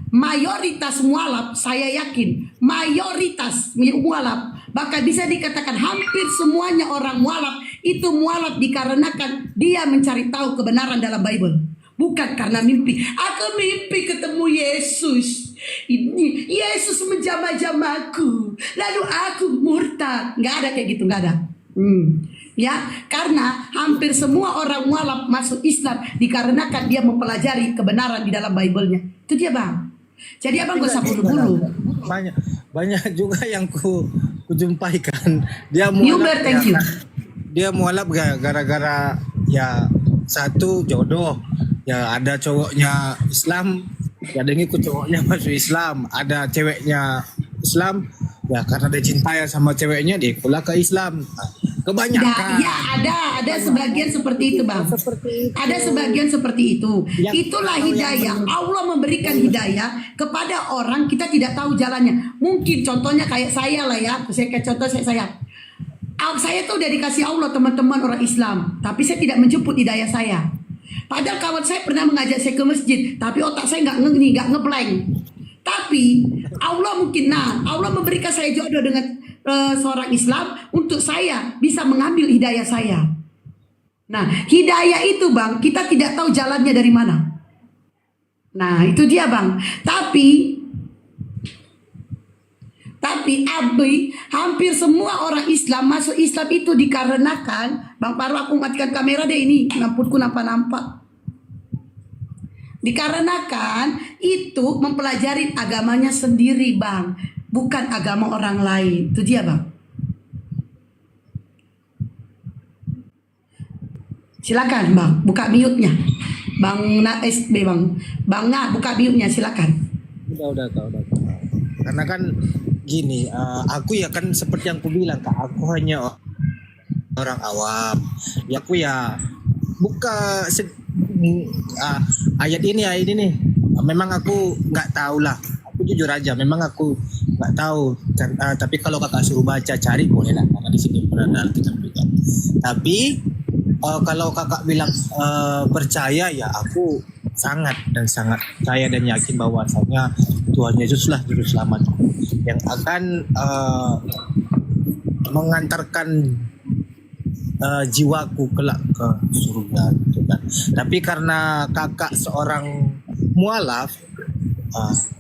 mayoritas mualaf, saya yakin mayoritas mualaf, bahkan bisa dikatakan hampir semuanya orang mualaf itu mualaf dikarenakan dia mencari tahu kebenaran dalam Bible, bukan karena mimpi. Aku mimpi ketemu Yesus, ini Yesus menjamah-jamahku, lalu aku murtad. Nggak ada kayak gitu, nggak ada. Ya, karena hampir semua orang mualaf masuk Islam dikarenakan dia mempelajari kebenaran di dalam Bible-nya. Itu dia bang. Jadi abang gak usah buru-buru. Banyak juga yang ku jumpaikan. Dia mualaf. Thank you. Dia mualaf gara-gara ya satu jodoh. Ya ada cowoknya Islam, ya dia ngikut cowoknya masuk Islam. Ada ceweknya Islam, ya karena dia cinta sama ceweknya dia pula ke Islam. Kebanyakan. Ya ada sebagian seperti itu bang. Ada sebagian seperti itu. Itulah hidayah. Allah memberikan hidayah kepada orang kita tidak tahu jalannya. Mungkin contohnya kayak saya lah ya. Saya kayak contoh saya. Saya tuh udah dikasih Allah teman-teman orang Islam, tapi saya tidak menjemput hidayah saya. Padahal kawan saya pernah mengajak saya ke masjid, tapi otak saya nggak ngeblank. Tapi Allah mungkin, Allah memberikan saya jodoh dengan seorang Islam untuk saya bisa mengambil hidayah saya. Nah, hidayah itu bang, kita tidak tahu jalannya dari mana. Nah, itu dia bang. Tapi Abi, hampir semua orang Islam masuk Islam itu dikarenakan, Bang Paru aku matikan kamera deh ini, lampuku nampak. Dikarenakan itu mempelajari agamanya sendiri bang, bukan agama orang lain. Itu dia bang. Silakan bang, buka mute-nya. Bang SB bang. Bang buka mute-nya silakan. Udah. Karena kan gini, aku ya kan seperti yang aku bilang kak, aku hanya orang awam. Ya aku ya buka ayat ini nih. Memang aku nggak tahu lah. Aku jujur aja, memang aku nggak tahu. Tapi kalau kakak suruh baca cari boleh lah, karena di sini pernah Alkitab juga. Tapi kalau kakak bilang percaya, ya aku sangat percaya dan yakin bahwasanya Tuhan Yesus lah juru selamat yang akan mengantarkan jiwaku kelak ke surga gitu kan. Tapi karena kakak seorang mualaf,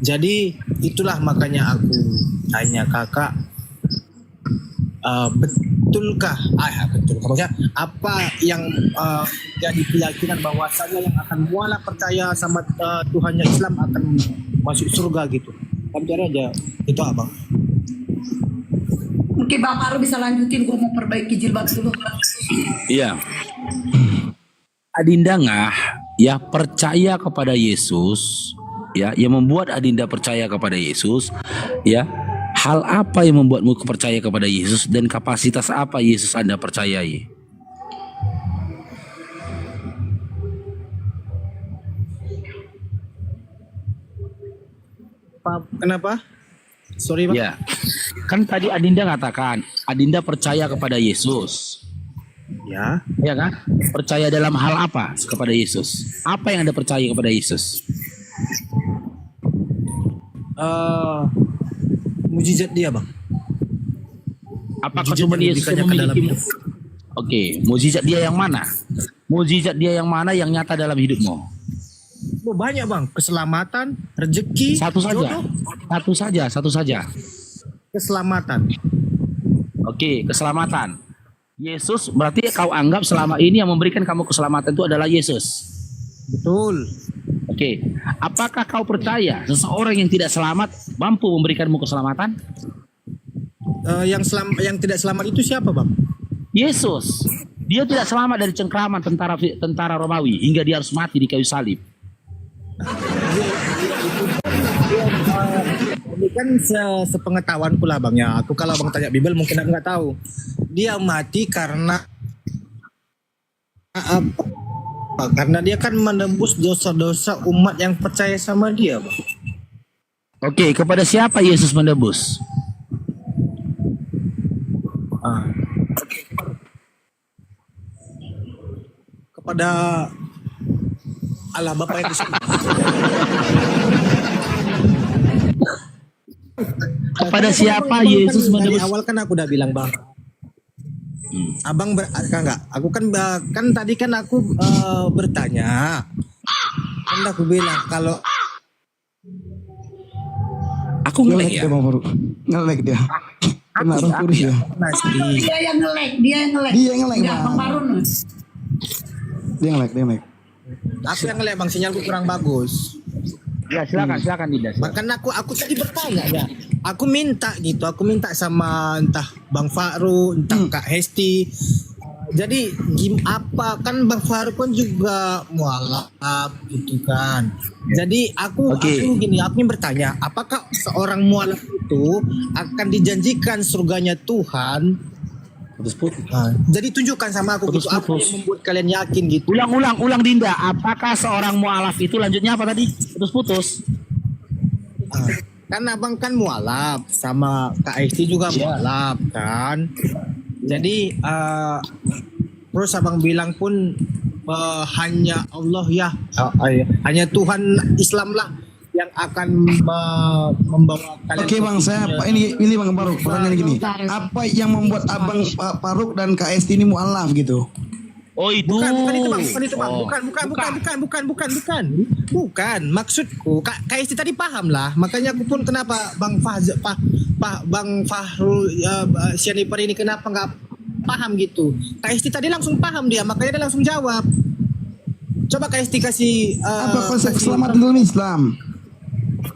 jadi itulah makanya aku tanya kakak, betulkah? Betul. Maksudnya apa yang jadi keyakinan bahwasanya yang akan mualaf percaya sama Tuhannya Islam akan masuk surga gitu? Kan cara aja itu abang. Mungkin Bang Paru bisa lanjutin, gue mau perbaiki jilbab dulu. Iya. Adinda ya percaya kepada Yesus, ya yang membuat Adinda percaya kepada Yesus, ya hal apa yang membuatmu percaya kepada Yesus dan kapasitas apa Yesus Anda percayai? Kenapa? Sorry bang. Ya. Kan tadi Adinda katakan, Adinda percaya kepada Yesus. Ya. Ya kan? Percaya dalam hal apa kepada Yesus? Apa yang Anda percaya kepada Yesus? Mujizat dia bang. Apakah Mujizat cuma yang Yesus diberikannya yang ke dalam memiliki? hidup. Oke, mujizat dia yang mana? Mujizat dia yang mana yang nyata dalam hidupmu? Oh, banyak bang. Keselamatan, rezeki, Satu saja. jodoh, Satu saja. keselamatan. Oke, keselamatan. Yesus berarti kau anggap selama ini yang memberikan kamu keselamatan itu adalah Yesus. Betul. Oke, apakah kau percaya seseorang yang tidak selamat mampu memberikanmu keselamatan? Yang tidak selamat itu siapa bang? Yesus. Dia tidak selamat dari cengkraman tentara Romawi hingga dia harus mati di kayu salib. Ini kan sepengetahuanku lah bang ya. Aku kalau bang tanya Bible mungkin aku nggak tahu. Dia mati karena apa? Karena dia kan menembus dosa-dosa umat yang percaya sama dia bang. Oke, kepada siapa Yesus menebus? Kepada Allah Bapa yang di surga. Kepada siapa Bang, Yesus dari menebus? awal kan aku udah bilang bang. Abang enggak. Aku kan tadi kan aku bertanya. Kan aku bilang kalau Aku ngelek ya. Bang Faruk. Ngelek dia. Kena roh kudus ya. pasti Dia yang ngelek, dia yang ngelek. Dia yang ngelek, Enggak, Bang. Bang Farun. Dia ngelek. aku yang ngeliat bang sinyalku kurang bagus. Ya, silakan Dinda. Makanya aku tadi bertanya ya. Aku minta sama entah Bang Faru, entah Kak Hesti. Jadi apa kan Bang Faru kan juga mualaf gitu kan. Jadi aku ingin bertanya, apakah seorang mualaf itu akan dijanjikan surganya Tuhan? Jadi tunjukkan sama aku gitu apa yang membuat kalian yakin gitu. Ulang Dinda. Apakah seorang mualaf itu lanjutnya apa tadi? Putus-putus. Kan abang kan mualaf sama Kak Esti juga mualaf kan. Jadi terus abang bilang pun hanya Allah ya, hanya Tuhan Islam lah yang akan membawa kalian. Oke bang, saya ini bang Faruk, pertanyaan gini, apa yang membuat abang Pak Faruk dan Kak Esti ini mualaf gitu? Oh itu. Bukan itu bang, bukan. Maksudku Kak Esti tadi paham lah, makanya aku pun kenapa Bang Fahrul Sianipar ini kenapa nggak paham gitu. Kak Esti tadi langsung paham dia, makanya dia langsung jawab. Coba Kak Esti kasih Apa konsep keselamatan dalam Islam?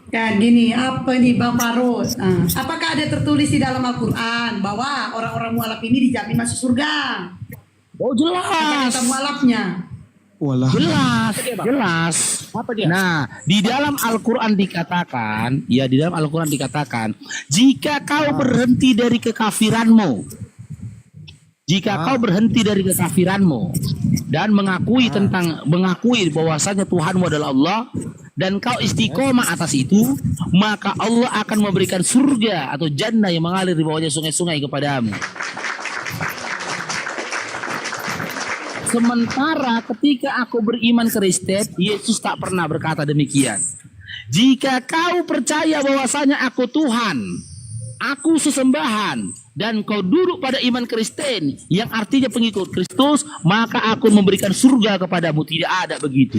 Ya gini, apa nih Bang Farun? Apakah ada tertulis di dalam Al-Quran bahwa orang-orang mualaf ini dijamin masuk surga? Oh jelas. Kata mualafnya. Walah. Jelas. Apa dia? Nah, di dalam Al-Quran dikatakan, jika kau berhenti dari kekafiranmu, kau berhenti dari kekafiranmu dan mengakui bahwasanya Tuhanmu adalah Allah dan kau istiqomah atas itu, maka Allah akan memberikan surga atau jannah yang mengalir di bawahnya sungai-sungai kepadamu. Sementara ketika aku beriman Kristen, Yesus tak pernah berkata demikian. Jika kau percaya bahwasanya aku Tuhan, aku sesembahan, dan kau duduk pada iman Kristen yang artinya pengikut Kristus, maka aku memberikan surga kepadamu. Tidak ada begitu.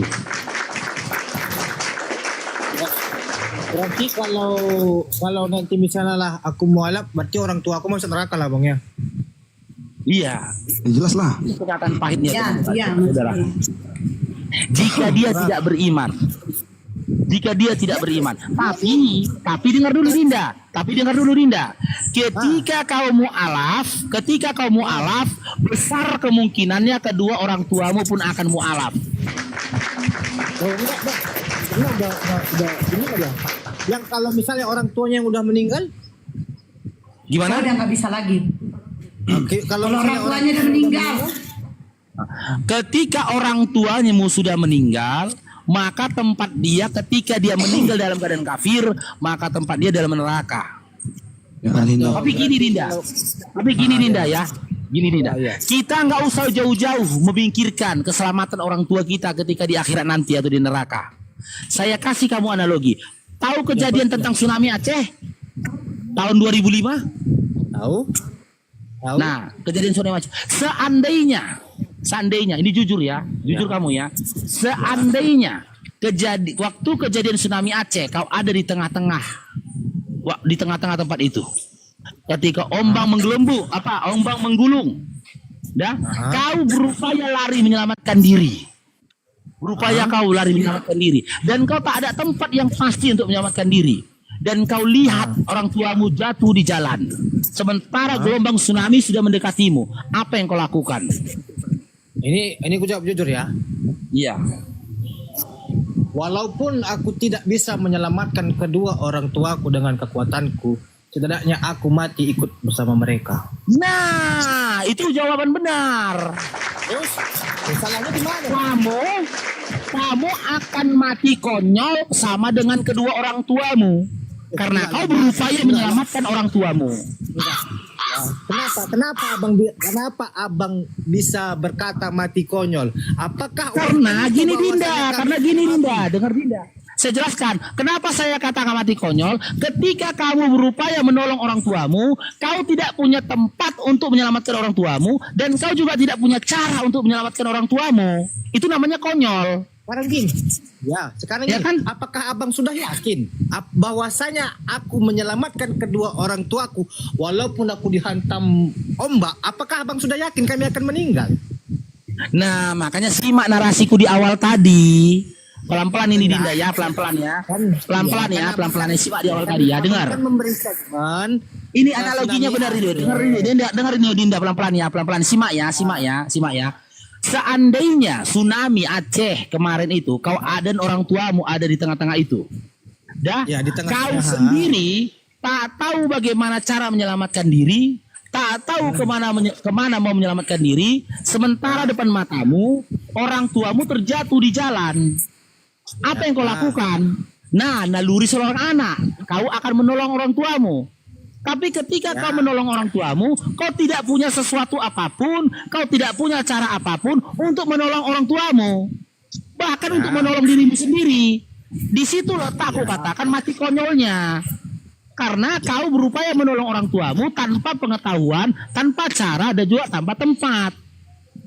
Berarti kalau nanti misalnya lah aku mualaf, berarti orang tua aku masuk neraka lah bang ya? Iya. Ya, jelas lah. Kenyataan pahitnya. Ya, saudara. Jika dia tidak beriman, tapi dengar dulu Dinda. Ketika kau mualaf, besar kemungkinannya kedua orang tuamu pun akan mualaf. Oh, enggak. Yang kalau misalnya orang tuanya yang udah meninggal, Gimana? Udah nggak bisa lagi. kalau Kalau orang tuanya udah meninggal, Ketika orang tuanya sudah meninggal, maka tempat dia ketika dia meninggal dalam keadaan kafir, maka tempat dia dalam neraka. Tapi gini Dinda ya. Gini Dinda, kita nggak usah jauh-jauh memikirkan keselamatan orang tua kita ketika di akhirat nanti atau di neraka. Saya kasih kamu analogi. Tahu kejadian tentang tsunami Aceh tahun 2005? Tahu? Nah, kejadian tsunami Aceh. Seandainya, ini jujur ya, jujur kamu ya. Seandainya waktu kejadian tsunami Aceh, kau ada di tengah-tengah tempat itu. Ketika ombak menggelembung, ombak menggulung, kau berupaya lari menyelamatkan diri. Dan kau tak ada tempat yang pasti untuk menyelamatkan diri. Dan kau lihat orang tuamu jatuh di jalan. Sementara gelombang tsunami sudah mendekatimu. Apa yang kau lakukan? Ini aku jawab jujur ya. Iya. Walaupun aku tidak bisa menyelamatkan kedua orang tuaku dengan kekuatanku, setidaknya aku mati ikut bersama mereka. Nah, itu jawaban benar. Terus, salahnya di mana? Kamu akan mati konyol sama dengan kedua orang tuamu. Karena kau berupaya menyelamatkan orang tuamu. Kenapa abang bisa berkata mati konyol? Apakah Karena gini Dinda, dengar Dinda. Saya jelaskan, kenapa saya katakan mati konyol? Ketika kamu berupaya menolong orang tuamu, kau tidak punya tempat untuk menyelamatkan orang tuamu, dan kau juga tidak punya cara untuk menyelamatkan orang tuamu. Itu namanya konyol. Sekarang gini, sekarang Ya gini, kan? apakah abang sudah yakin bahwasanya aku menyelamatkan kedua orang tuaku walaupun aku dihantam ombak? Apakah abang sudah yakin kami akan meninggal? Nah, makanya simak narasiku di awal tadi. Pelan-pelan ini Dinda ya, pelan-pelan ya. Pelan-pelan simak di awal tadi ya, dengar. Kan memberi statement. Ini analoginya benar ini. Dengar ini Dinda, pelan-pelan. Simak ya. Seandainya tsunami Aceh kemarin itu kau dan orang tuamu ada di tengah-tengah itu. Ya, di tengah. Kau sendiri tak tahu bagaimana cara menyelamatkan diri, tak tahu kemana mau menyelamatkan diri, sementara depan matamu orang tuamu terjatuh di jalan. Apa yang kau lakukan? Nah, naluri seorang anak, kau akan menolong orang tuamu. Tapi ketika kau menolong orang tuamu, kau tidak punya sesuatu apapun, kau tidak punya cara apapun untuk menolong orang tuamu. Bahkan untuk menolong dirimu sendiri. Di situ letak aku katakan mati konyolnya. Karena kau berupaya menolong orang tuamu tanpa pengetahuan, tanpa cara, dan juga tanpa tempat.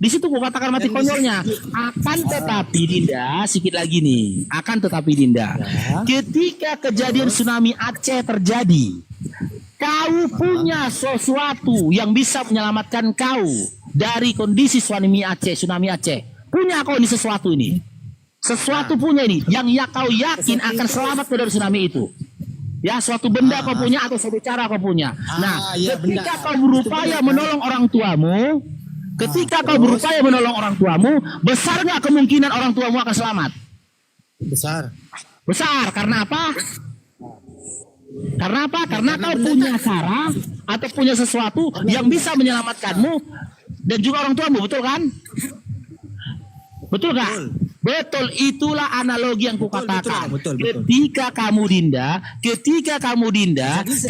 Di situ aku katakan mati konyolnya. Akan tetapi Dinda, sedikit lagi nih. Ketika kejadian tsunami Aceh terjadi, kau punya sesuatu yang bisa menyelamatkan kau dari kondisi tsunami Aceh. Punya kau ini sesuatu ini. Sesuatu punya ini yang kau yakin akan selamat dari tsunami itu. Ya, suatu benda kau punya atau suatu cara kau punya. Nah, ketika kau berupaya menolong orang tuamu, besar nggak kemungkinan orang tuamu akan selamat? Besar. Karena apa? Karena kau punya cara atau punya sesuatu yang bisa menyelamatkanmu dan juga orang tuamu, betul kan? Betul gak? Betul, itulah analogi yang kukatakan. Betul. Ketika kamu Dinda,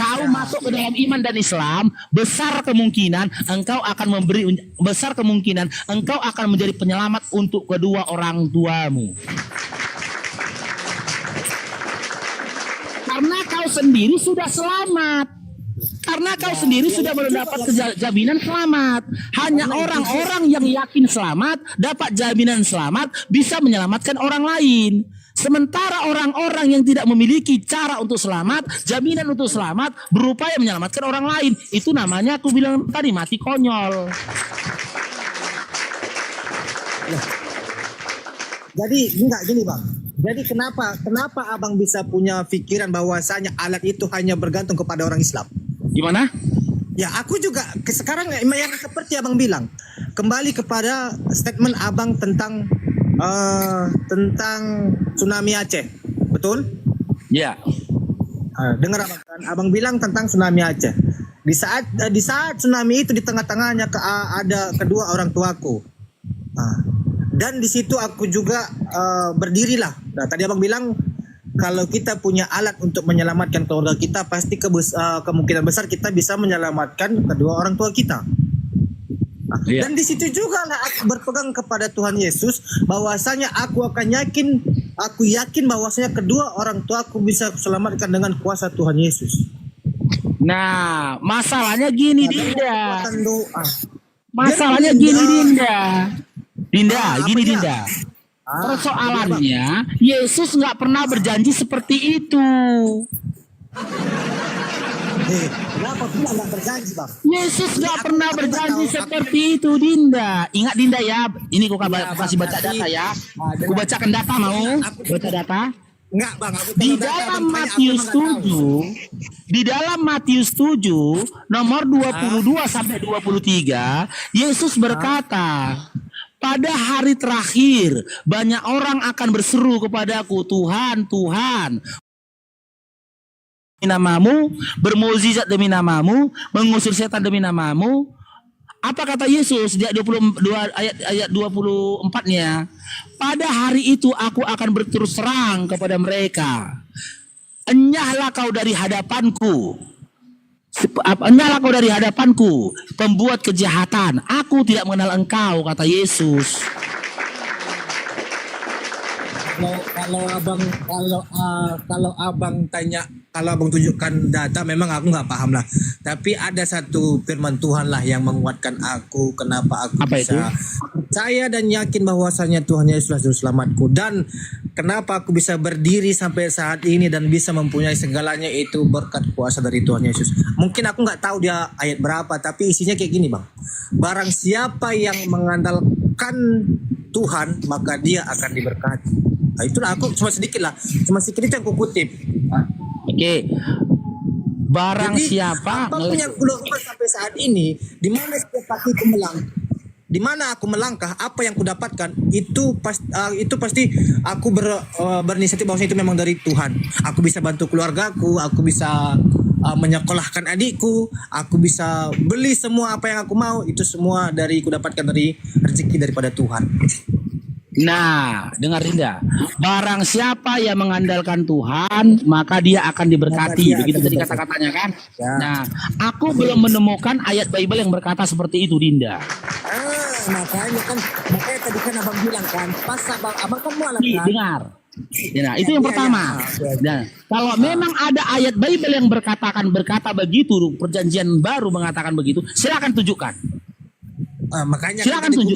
kau masuk ke dalam iman dan Islam, besar kemungkinan engkau akan menjadi penyelamat untuk kedua orang tuamu. Karena kau sendiri sudah selamat. Karena kau sendiri sudah mendapat jaminan selamat. Hanya orang-orang yang yakin selamat, dapat jaminan selamat, bisa menyelamatkan orang lain. Sementara orang-orang yang tidak memiliki cara untuk selamat, jaminan untuk selamat, berupaya menyelamatkan orang lain. Itu namanya aku bilang tadi mati konyol. Jadi enggak gini Bang. Jadi kenapa abang bisa punya pikiran bahwasanya alat itu hanya bergantung kepada orang Islam? Gimana? Ya aku juga sekarang yang seperti abang bilang, kembali kepada statement abang tentang tsunami Aceh, betul? Ya. Dengar abang kan, abang bilang tentang tsunami Aceh. Di saat tsunami itu di tengah-tengahnya ada kedua orang tuaku. Dan di situ aku juga berdirilah. Nah, tadi abang bilang kalau kita punya alat untuk menyelamatkan keluarga kita, pasti kemungkinan besar kita bisa menyelamatkan kedua orang tua kita. Nah, dan di situ juga lah aku berpegang kepada Tuhan Yesus, bahwasanya aku yakin bahwasanya kedua orang tua aku bisa selamatkan dengan kuasa Tuhan Yesus. Nah, masalahnya gini Dinda. Kekuatan doa. Masalahnya gini Dinda. Gini apa dia? Dinda. Persoalannya Yesus nggak pernah berjanji seperti itu. Kenapa pula nggak berjanji, Bang? Yesus nggak pernah berjanji seperti itu, Dinda. Ingat Dinda ya, ini aku kasih baca data ya. Aku bacakan data mau? Baca data. Enggak, Bang. Aku Di tahu data, dalam Bang. Matius Aku nggak tahu. 7, di dalam Matius 7 nomor 22 sampai 23, Yesus berkata, pada hari terakhir banyak orang akan berseru kepadaku, Tuhan, Tuhan, namamu, bermukjizat demi namamu, mengusir setan demi namamu. Apa kata Yesus di ayat 22 ayat 24-nya? Pada hari itu aku akan berterus terang kepada mereka. Enyahlah kau dari hadapanku. Enyahlah kau dari hadapanku, pembuat kejahatan. Aku tidak mengenal engkau, kata Yesus. Kalau abang tanya, kalau abang tunjukkan data, memang aku nggak paham lah. Tapi ada satu firman Tuhan lah yang menguatkan aku. Kenapa aku Apa bisa percaya dan yakin bahwasanya Tuhan Yesuslah juru selamatku, dan kenapa aku bisa berdiri sampai saat ini dan bisa mempunyai segalanya, itu berkat kuasa dari Tuhan Yesus. Mungkin aku nggak tahu dia ayat berapa, tapi isinya kayak gini, Bang. Barang siapa yang mengandalkan Tuhan, maka dia akan diberkati. Nah, itulah aku cuma sedikit itu yang aku kutip. Oke. Barang Jadi, siapa apapun yang kulakukan sampai saat ini, di mana setiap kakiku melangkah, di mana aku melangkah, apa yang kudapatkan itu pasti aku berinisiatif bahwa itu memang dari Tuhan. Aku bisa bantu keluargaku, aku bisa menyekolahkan adikku, aku bisa beli semua apa yang aku mau, itu semua dari kudapatkan dari rezeki daripada Tuhan. Nah, dengar Dinda. Barang siapa yang mengandalkan Tuhan, maka dia akan diberkati. Begitu tadi kata-katanya kan? Ya. Nah, aku belum menemukan ayat Bible yang berkata seperti itu, Dinda. Makanya tadi kan abang bilang kan, pas abang kan malah kan. Dengar. Nah, itu yang pertama. Nah, kalau memang ada ayat Bible yang berkata begitu, perjanjian baru mengatakan begitu, silakan tunjukkan. Makanya Silakan tadi tunjuk.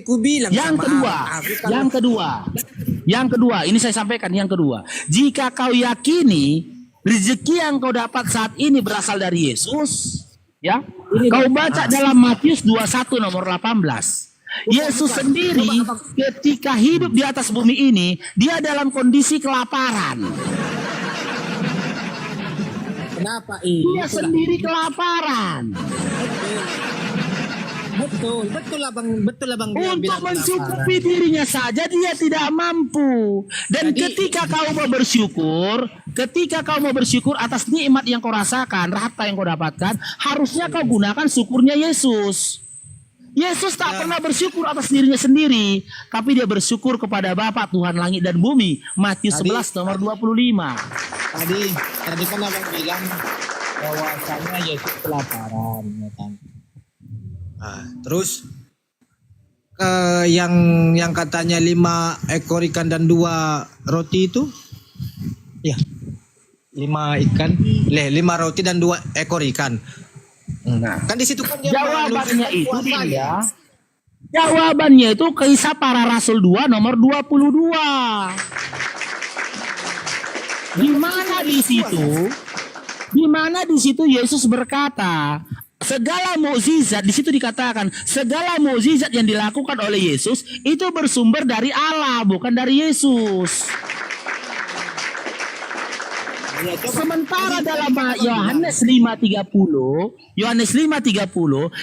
ku bilang sama Yang kedua, ini saya sampaikan yang kedua. Jika kau yakini rezeki yang kau dapat saat ini berasal dari Yesus, ya, kau baca dalam Matius 21 nomor 18. Yesus sendiri ketika hidup di atas bumi ini, dia dalam kondisi kelaparan. Kenapa Dia sendiri kelaparan. Betul abang dia Untuk bilang mencukupi dirinya saja dia tidak mampu. Dan ketika kau mau bersyukur atas nikmat yang kau rasakan, harta yang kau dapatkan, harusnya kau gunakan syukurnya Yesus. Yesus tak pernah bersyukur atas dirinya sendiri, tapi dia bersyukur kepada Bapa Tuhan langit dan bumi. Matius 11 nomor 25. Tadi kan abang bilang bahwasanya Yesus kelaparan, ya kan? Terus yang katanya 5 ekor ikan dan 2 roti itu, ya 5 ikan, 5 roti dan 2 ekor ikan. Nah, kan di situ kan dia Jawabannya itu kuasa, dia. Jawabannya itu Kisah Para Rasul 2 nomor 22. Di mana di situ Yesus berkata, segala mukjizat, di situ dikatakan segala mukjizat yang dilakukan oleh Yesus itu bersumber dari Allah, bukan dari Yesus. Sementara dalam Yohanes 5:30,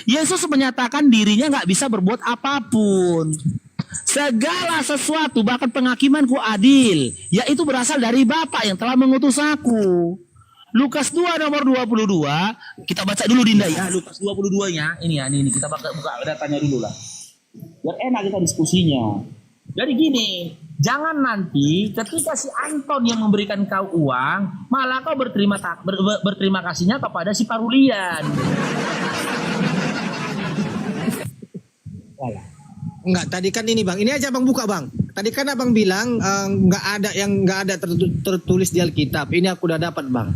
Yesus menyatakan dirinya nggak bisa berbuat apapun. Segala sesuatu, bahkan penghakimanku adil, yaitu berasal dari Bapa yang telah mengutus aku. Lukas 2 nomor 22, kita baca dulu Dinda ya. Lukas 22-nya, ini kita buka datanya dulu lah. Biar enak kita diskusinya. Jadi gini, jangan nanti ketika si Anton yang memberikan kau uang, malah kau berterima kasihnya kepada si Parulian. Enggak, tadi kan ini bang, ini aja abang buka bang. Tadi kan abang bilang nggak ada tertulis di Alkitab. Ini aku udah dapat bang.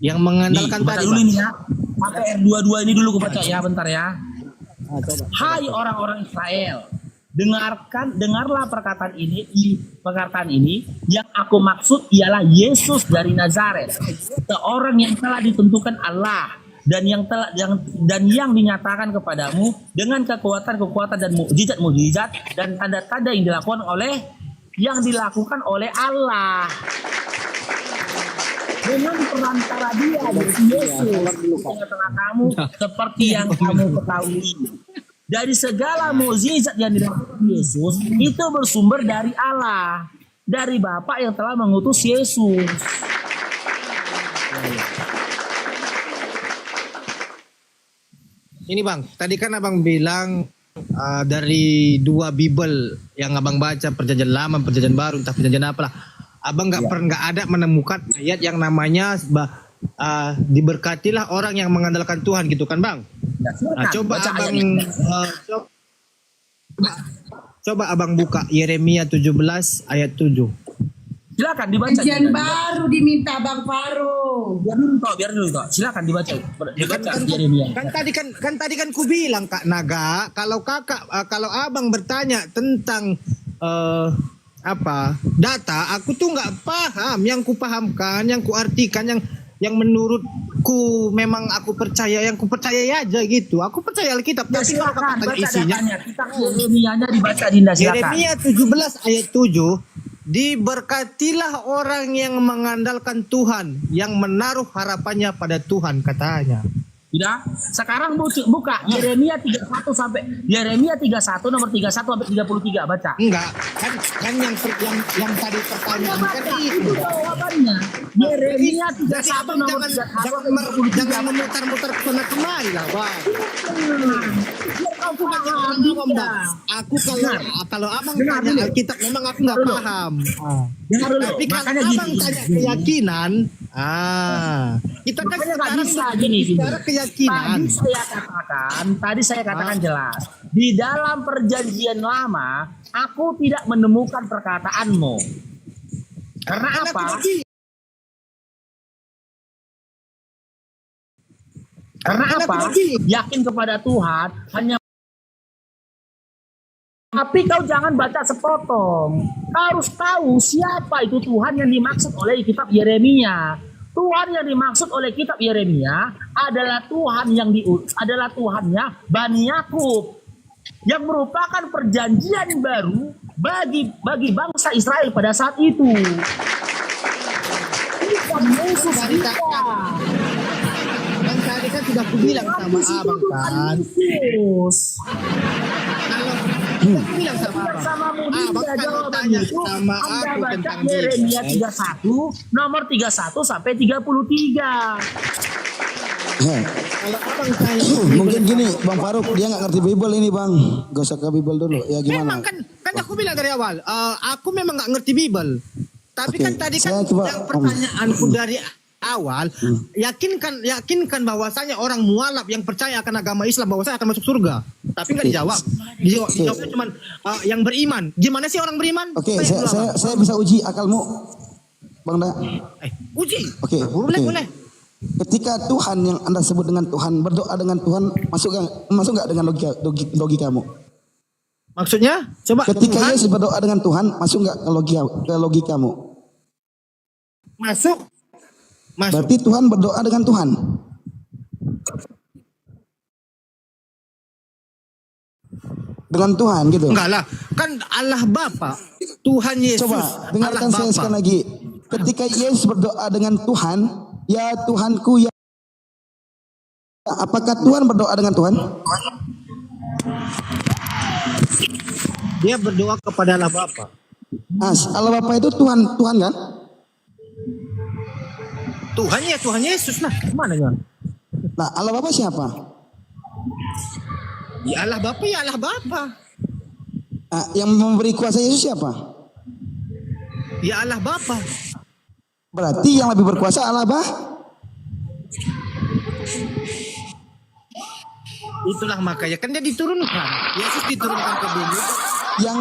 Yang mengandalkan Nih, baca tadi dulu bang. ini ya. Pakai R22 ini dulu aku baca ya, bentar ya. Coba. Hai orang-orang Israel, dengarlah perkataan ini, yang aku maksud ialah Yesus dari Nazaret, seorang yang telah ditentukan Allah dan yang dinyatakan kepadamu dengan kekuatan dan mukjizat dan tanda-tanda yang dilakukan oleh Allah. Dengan perantara dia yaitu Yesus di tengah-tengah kamu seperti yang kamu ketahui. Dari segala mukjizat yang dilakukan Yesus itu bersumber dari Allah, dari Bapa yang telah mengutus Yesus. Ini bang, tadi kan abang bilang dari dua Bible yang abang baca, perjanjian lama, perjanjian baru, entah perjanjian apalah. Abang nggak ada menemukan ayat yang namanya diberkatilah orang yang mengandalkan Tuhan gitu kan bang? Nah, coba abang buka Yeremia 17 ayat 7. Silakan dibaca. Kajian baru diminta Bang Faro. Biar dulu toh. Silakan dibaca. Yeremia. Kan tadi kan ku bilang Kak Naga, kalau abang bertanya tentang data, aku tuh nggak paham. Yang ku pahamkan, yang ku artikan, yang menurutku memang aku percaya, yang ku percaya aja gitu. Aku percaya Alkitab. Ya, Tapi kalau silakan kata baca isinya, datanya. Kita Yeremianya dibaca Dinda, silakan. Yeremia 17 ayat 7, diberkatilah orang yang mengandalkan Tuhan, yang menaruh harapannya pada Tuhan katanya. Tidak? Sekarang buka Yeremia 31 nomor 31 sampai 33 baca. Enggak, kan yang tadi pertanyaan kan itu. Jawabannya. Yeremia 31 nomor 31 Jangan memutar-mutar ke sana kemari lah, Bang. Aku banyak orang awam, Bang. Aku kalau abang tanya Alkitab memang aku nggak paham. Tapi kalau abang tanya keyakinan, kita kan sekarang bicara keyakinan. Tadi saya katakan jelas. Di dalam perjanjian lama, aku tidak menemukan perkataanmu. Karena apa? Karena apa? Yakin kepada Tuhan hanya. Tapi kau jangan baca sepotong. Kau harus tahu siapa itu Tuhan yang dimaksud oleh kitab Yeremia. Tuhan yang dimaksud oleh kitab Yeremia adalah Tuhan adalah Tuhannya Bani Yakub, yang merupakan perjanjian baru bagi bangsa Israel pada saat itu. Bukan Yesus kita. Dan tadi kan sudah aku bilang sama abang kan. Aku bilang sama abang kan bertanya sama aku tentang Yeremia 31 nomor 31 sampai 33. Kalau abang tanya Mungkin gini Bang Faruk, dia nggak ngerti Bible ini Bang. Gak usah ke Bible dulu. Ya gimana? memang kan aku bilang dari awal, aku memang nggak ngerti Bible. Tapi Oke, kan tadi kan saya coba, yang pertanyaanku dari awal, yakinkan bahwasanya orang mualaf yang percaya akan agama Islam bahwasanya akan masuk surga. Tapi nggak dijawab. Dijawabnya cuma yang beriman. Gimana sih orang beriman? Oke, saya bisa uji akalmu, Bang Da. Uji. Oke, Boleh. Ketika Tuhan yang Anda sebut dengan Tuhan, berdoa dengan Tuhan, masuk nggak dengan logikamu? Maksudnya? Coba Ketika Tuhan Yesus berdoa dengan Tuhan, masuk nggak ke logikamu? masuk. Berarti Tuhan berdoa dengan Tuhan. Dengan Tuhan gitu. Enggak lah, kan Allah Bapa, Tuhan Yesus. Coba dengarkan Allah saya Bapa. sekali lagi. Ketika Yesus berdoa dengan Tuhan, ya Tuhanku ya. Apakah Tuhan berdoa dengan Tuhan? Dia berdoa kepada Allah Bapa. Allah Bapa itu Tuhan kan? Tuhan Yesus nah. Mana ya? Nah, Allah Bapa siapa? Ya Allah Bapa, ya Allah Bapa. Yang memberi kuasa Yesus siapa? Ya Allah Bapa. Berarti yang lebih berkuasa Allah Bah. Itulah makanya kan dia diturunkan. Yesus diturunkan ke bumi. Yang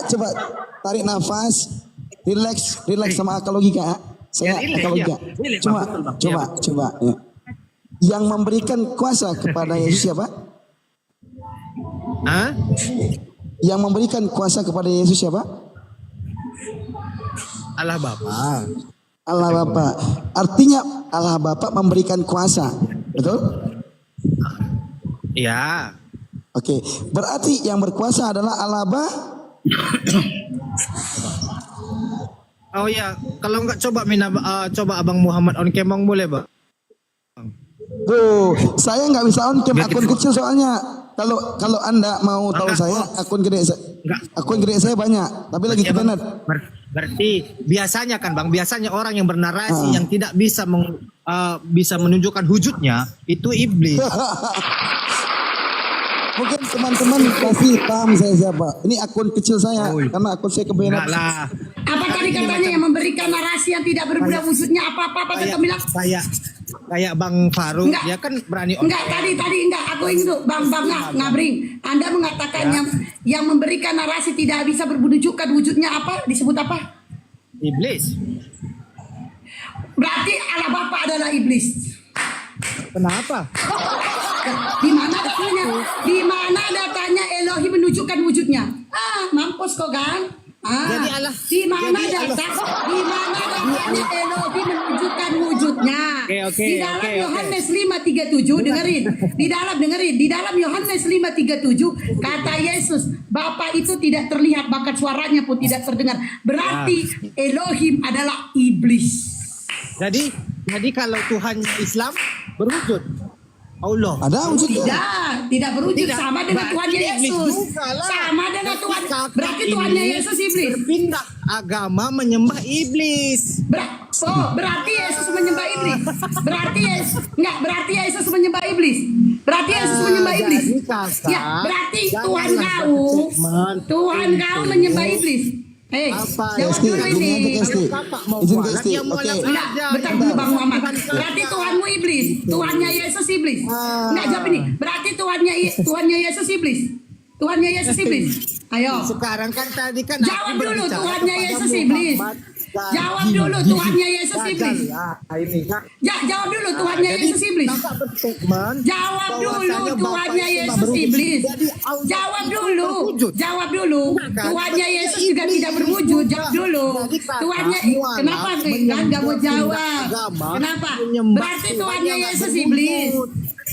coba tarik nafas, relax sama akal logika. Saya Ya, akal logika. relax, Cuma Bang, betul, Bang. coba ya. Yang memberikan kuasa kepada Yesus siapa? Hah? Yang memberikan kuasa kepada Yesus siapa? Allah Bapa. Allah Bapa. Artinya Allah Bapa memberikan kuasa. Betul? Ya. Oke. Berarti yang berkuasa adalah Allah Bapa. Oh ya, kalau nggak coba Abang Muhammad on Kemang boleh, Bang? Tuh, saya nggak bisa on cam akun kecil soalnya. Kalau Anda mau tahu saya, akun gede saya banyak, tapi lagi Ya, Bang. kepenet. Berarti biasanya kan Bang, biasanya orang yang bernarasi yang tidak bisa bisa menunjukkan wujudnya itu iblis. Mungkin teman-teman pasti paham saya siapa. Ini akun kecil saya, karena akun saya kepenet. Enggak lah. Apa tadi katanya yang memberikan narasi yang tidak berbudak wujudnya apa Kayak kamu bilang? kayak Bang Faruk, Enggak. dia kan berani Enggak, tadi enggak, aku ingin tuh Bang Ngabring. Anda mengatakan yang memberikan narasi tidak bisa berwujudkan wujudnya apa? Disebut apa? iblis. Berarti Allah Bapa adalah iblis. Kenapa? Di mana datanya Elohim menunjukkan wujudnya? Mampus kok kan? Jadi Allah- di mana jadi Allah- datanya Elohim menunjukkan wujudnya? Oke, Di dalam oke. Yohanes 5:37 dengerin. Di dalam Yohanes 5:37 kata Yesus, Bapa itu tidak terlihat bahkan suaranya pun tidak terdengar. Berarti Elohim adalah iblis. Jadi kalau Tuhan Islam berwujud Allah. Ada wujudnya. Tidak berwujud. Tidak. Sama dengan Berarti Tuhannya iblis Yesus. juga lah. Sama dengan Tuhan. Kakak Berarti ini Tuhannya Yesus iblis. Berpindah agama menyembah iblis. Berarti Yesus menyembah iblis. Berarti Yesus menyembah iblis. Berarti Yesus menyembah iblis. jadi kakak, Ya, berarti janganlah Tuhan kau menyembah iblis. Apa? Jawab Kesti, dulu gini aja ini. Kesti. Kakak mau Izin buat, Kesti. dia mau Oke. langsung Enggak, aja. bentar dulu Bang Muhammad. Berarti Tuhanmu iblis. Tuhannya Yesus iblis. Enggak, jawab ini. Berarti Tuhannya Yesus iblis. Tuhannya Yesus iblis. Ayo. Sekarang kan tadi kan Jawab aku dulu berbicara Tuhannya kepada Yesus iblis. Muhammad dan Jawab dulu Tuhannya Yesus gagal. iblis. Ini kan. Jawab dulu Tuhannya Jadi, Yesus iblis. kakak berstatement Jawab dulu bahwasanya Tuhannya Bapak itu Yesus berwujud. iblis. Jadi Allah Jawab itu dulu. berwujud. Jawab dulu. Bukan. Tuhannya Yesus Iblis juga tidak berwujud. Jawab dulu. Jadi kakak Tuhannya mualaf kenapa kan nggak mau jawab? agama, Kenapa? menyembah Berarti Tuhan Tuhannya yang Yesus berwujud. iblis.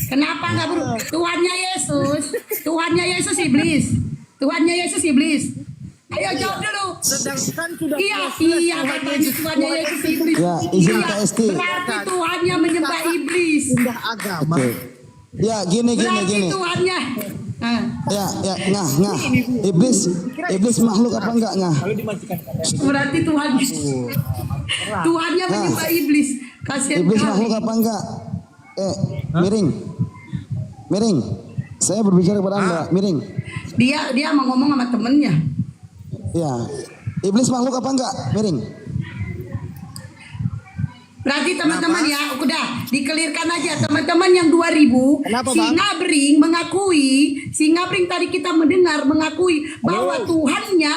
Kenapa nggak berwujud? Tuhannya Yesus iblis. Tuhannya Yesus iblis. Ayo jawab dulu. Sedangkan sudah Iya, jelas katanya Tuhannya Yesus iblis. Ya, izin Iya, KST. berarti Tuhannya menyembah iblis. pindah agama. Oke. Ya, gini. Berarti Tuhannya. Ya, ngah. Iblis makhluk apa enggak ngah? Berarti Tuhannya menyembah iblis. Kasihan Iblis makhluk kali. apa enggak? Miring. Saya berbicara kepada Anda, miring. Dia mau ngomong sama temennya. Ya. Iblis makhluk apa enggak? Miring. Berarti teman-teman ya, udah dikelirkan aja teman-teman yang 2000. Kenapa, Si Bang? Ngabring tadi kita mendengar mengakui bahwa Tuhannya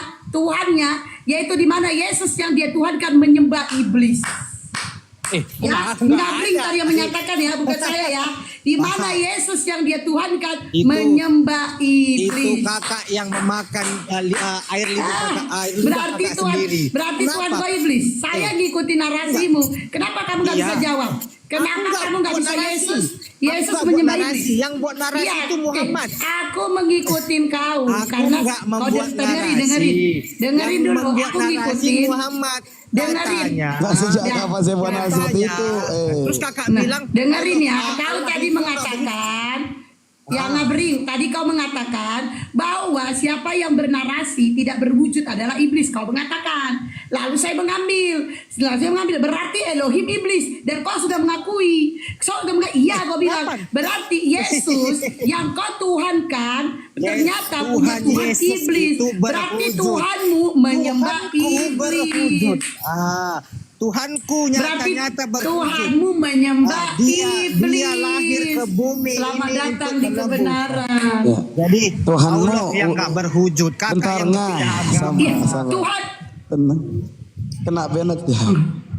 yaitu di mana Yesus yang dia Tuhankan menyembah iblis. Ya, Ngabring tadi yang menyatakan ya, bukan saya ya. Di mana Yesus yang dia Tuhankan menyembah Itu iblis. kakak yang memakan air limbah Berarti kakak Tuhan, sendiri. berarti Tuhan Kenapa? kau iblis. Saya ngikutin narasimu. Kenapa kamu nggak Iya. bisa jawab? Kenapa Aku kamu nggak buat bisa narasi. Yesus? Aku Yesus nggak buat menyembah narasi. iblis. Yang buat narasi Iya, itu Muhammad. Aku mengikutin kau Aku karena nggak kau membuat dengerin Yang dulu. membuat Aku narasi ngikutin. Muhammad. Dengerin. Katanya. Enggak sejak Ya. kapan saya buat narasi seperti itu? Terus kakak Nah, bilang dengerin ya. Allah Kau tadi itu mengatakan Ya Ngabring, tadi kau mengatakan bahwa siapa yang bernarasi tidak berwujud adalah iblis. Kau mengatakan. Lalu saya mengambil. Setelah saya mengambil, berarti Elohim iblis. Dan kau sudah mengakui. Iya, kau bilang. Berarti Yesus yang kau tuhankan ternyata punya Tuhan iblis. Berarti Tuhanmu menyembah iblis. Tuhanku Berarti nyata-nyata berwujud. Tuhanmu menyembah Dia iblis. lahir ke bumi Selamat ini datang untuk di menebus. kebenaran. Ya. Jadi Tuhanmu Allah yang gak berwujud, kakak bentar yang nah, tidak agama. Iya, sama. Tuhan. Tenang. Kena Bennett ya.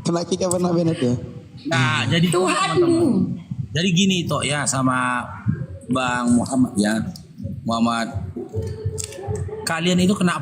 Kena Kika kena Bennett ya. Nah, jadi Tuhanmu. Jadi gini toh ya sama Bang Muhammad ya. Muhammad. Kalian itu kena